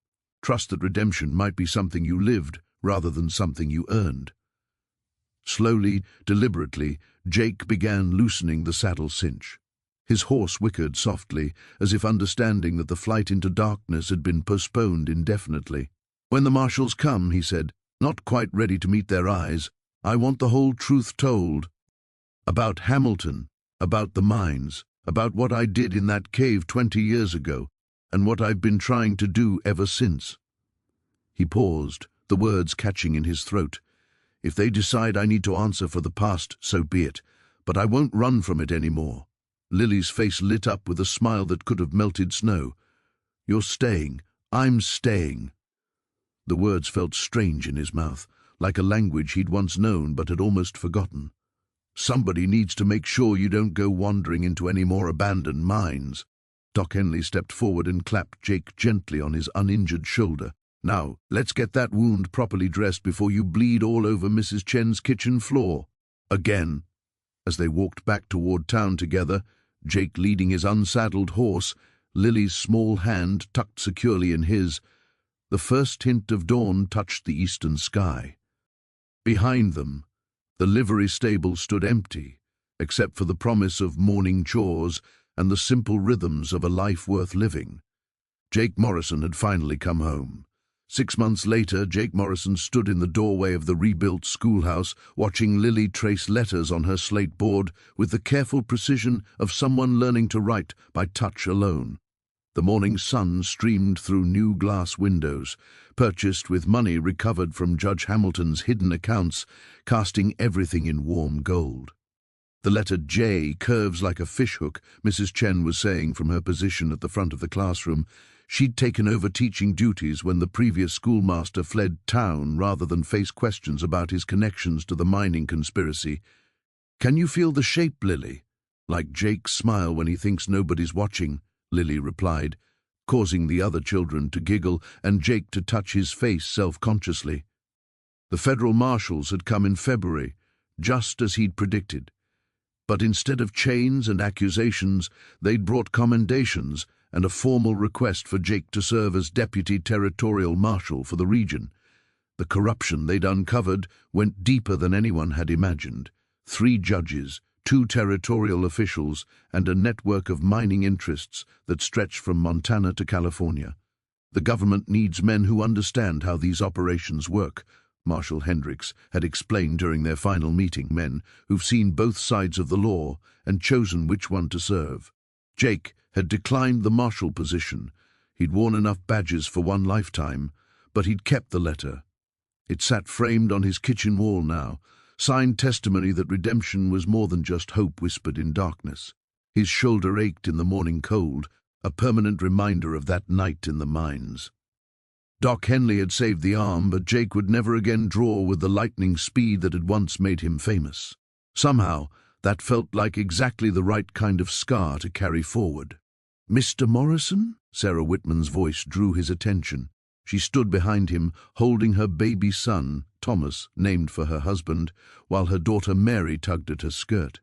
trust that redemption might be something you lived rather than something you earned. Slowly, deliberately, Jake began loosening the saddle cinch. His horse whickered softly, as if understanding that the flight into darkness had been postponed indefinitely. "When the marshals come," he said, not quite ready to meet their eyes, "I want the whole truth told. About Hamilton, about the mines, about what I did in that cave 20 years ago, and what I've been trying to do ever since." He paused, the words catching in his throat. "If they decide I need to answer for the past, so be it, but I won't run from it anymore." Lily's face lit up with a smile that could have melted snow. "You're staying. I'm staying." The words felt strange in his mouth, like a language he'd once known but had almost forgotten. "Somebody needs to make sure you don't go wandering into any more abandoned mines." Doc Henley stepped forward and clapped Jake gently on his uninjured shoulder. "Now, let's get that wound properly dressed before you bleed all over Mrs. Chen's kitchen floor." Again, as they walked back toward town together, Jake leading his unsaddled horse, Lily's small hand tucked securely in his, the first hint of dawn touched the eastern sky. Behind them, the livery stable stood empty, except for the promise of morning chores and the simple rhythms of a life worth living. Jake Morrison had finally come home. 6 months later, Jake Morrison stood in the doorway of the rebuilt schoolhouse, watching Lily trace letters on her slate board with the careful precision of someone learning to write by touch alone. The morning sun streamed through new glass windows, purchased with money recovered from Judge Hamilton's hidden accounts, casting everything in warm gold. "The letter J curves like a fishhook," Mrs. Chen was saying from her position at the front of the classroom. She'd taken over teaching duties when the previous schoolmaster fled town rather than face questions about his connections to the mining conspiracy. "Can you feel the shape, Lily?" "Like Jake's smile when he thinks nobody's watching," Lily replied, causing the other children to giggle and Jake to touch his face self-consciously. The federal marshals had come in February, just as he'd predicted. But instead of chains and accusations, they'd brought commendations and a formal request for Jake to serve as deputy territorial marshal for the region. The corruption they'd uncovered went deeper than anyone had imagined. 3 judges, 2 territorial officials, and a network of mining interests that stretched from Montana to California. "The government needs men who understand how these operations work," Marshal Hendricks had explained during their final meeting, "men who've seen both sides of the law and chosen which one to serve." Jake had declined the marshal position. He'd worn enough badges for one lifetime, but he'd kept the letter. It sat framed on his kitchen wall now, signed testimony that redemption was more than just hope whispered in darkness. His shoulder ached in the morning cold, a permanent reminder of that night in the mines. Doc Henley had saved the arm, but Jake would never again draw with the lightning speed that had once made him famous. Somehow, that felt like exactly the right kind of scar to carry forward. "Mr. Morrison?" Sarah Whitman's voice drew his attention. She stood behind him, holding her baby son, Thomas, named for her husband, while her daughter Mary tugged at her skirt.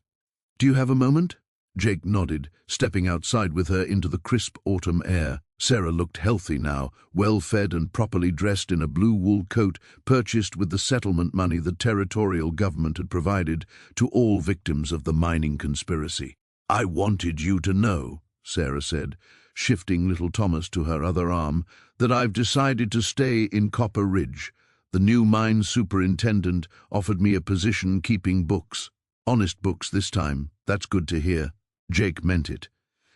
"Do you have a moment?" Jake nodded, stepping outside with her into the crisp autumn air. Sarah looked healthy now, well-fed and properly dressed in a blue wool coat purchased with the settlement money the territorial government had provided to all victims of the mining conspiracy. "I wanted you to know," Sarah said, shifting little Thomas to her other arm, "that I've decided to stay in Copper Ridge. The new mine superintendent offered me a position keeping books. Honest books this time. That's good to hear. Jake meant it.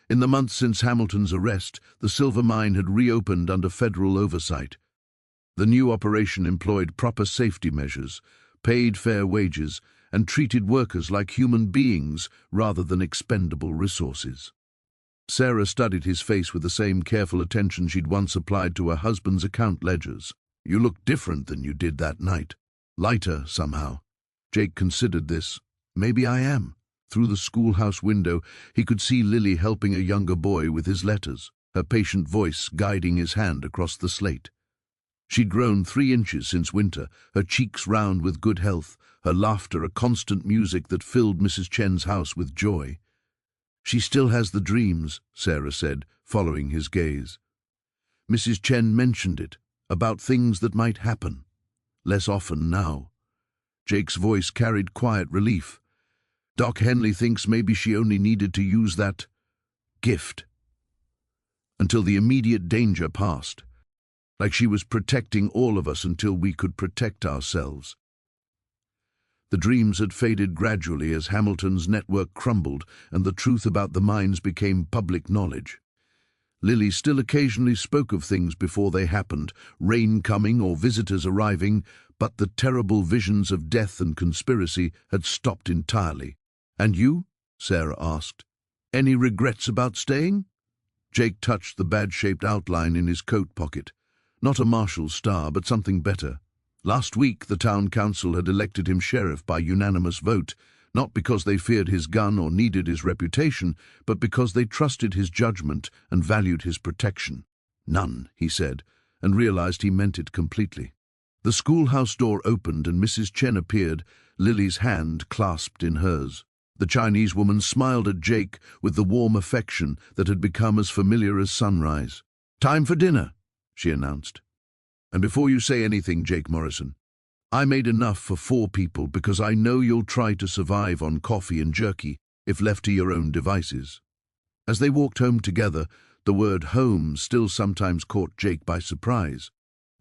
In the months since Hamilton's arrest, the silver mine had reopened under federal oversight. The new operation employed proper safety measures, paid fair wages, and treated workers like human beings rather than expendable resources. Sarah studied his face with the same careful attention she'd once applied to her husband's account ledgers. You look different than you did that night. Lighter, somehow. Jake considered this. Maybe I am. Through the schoolhouse window, he could see Lily helping a younger boy with his letters, her patient voice guiding his hand across the slate. She'd grown 3 inches since winter, her cheeks round with good health, her laughter a constant music that filled Mrs. Chen's house with joy. She still has the dreams, Sarah said, following his gaze. Mrs. Chen mentioned it, about things that might happen. Less often now. Jake's voice carried quiet relief. Doc Henley thinks maybe she only needed to use that gift until the immediate danger passed, like she was protecting all of us until we could protect ourselves. The dreams had faded gradually as Hamilton's network crumbled and the truth about the mines became public knowledge. Lily still occasionally spoke of things before they happened, rain coming or visitors arriving, but the terrible visions of death and conspiracy had stopped entirely. "And you?" Sarah asked. "Any regrets about staying?" Jake touched the badge-shaped outline in his coat pocket. Not a marshal's star, but something better. Last week, the town council had elected him sheriff by unanimous vote, not because they feared his gun or needed his reputation, but because they trusted his judgment and valued his protection. "None," he said, and realized he meant it completely. The schoolhouse door opened and Mrs. Chen appeared, Lily's hand clasped in hers. The Chinese woman smiled at Jake with the warm affection that had become as familiar as sunrise. "Time for dinner," she announced. "And before you say anything, Jake Morrison, I made enough for 4 people because I know you'll try to survive on coffee and jerky if left to your own devices." As they walked home together, the word home still sometimes caught Jake by surprise.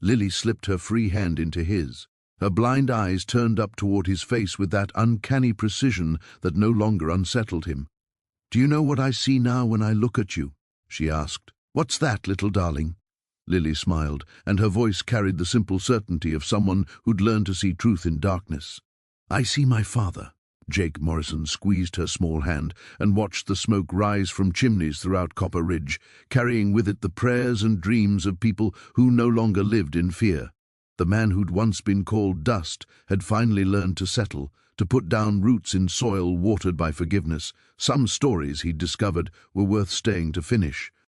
Lily slipped her free hand into his. Her blind eyes turned up toward his face with that uncanny precision that no longer unsettled him. "Do you know what I see now when I look at you?" she asked. "What's that, little darling?" Lily smiled, and her voice carried the simple certainty of someone who'd learned to see truth in darkness. "I see my father." Jake Morrison squeezed her small hand and watched the smoke rise from chimneys throughout Copper Ridge, carrying with it the prayers and dreams of people who no longer lived in fear. The man who'd once been called Dust had finally learned to settle, to put down roots in soil watered by forgiveness. Some stories, he'd discovered, were worth staying to finish.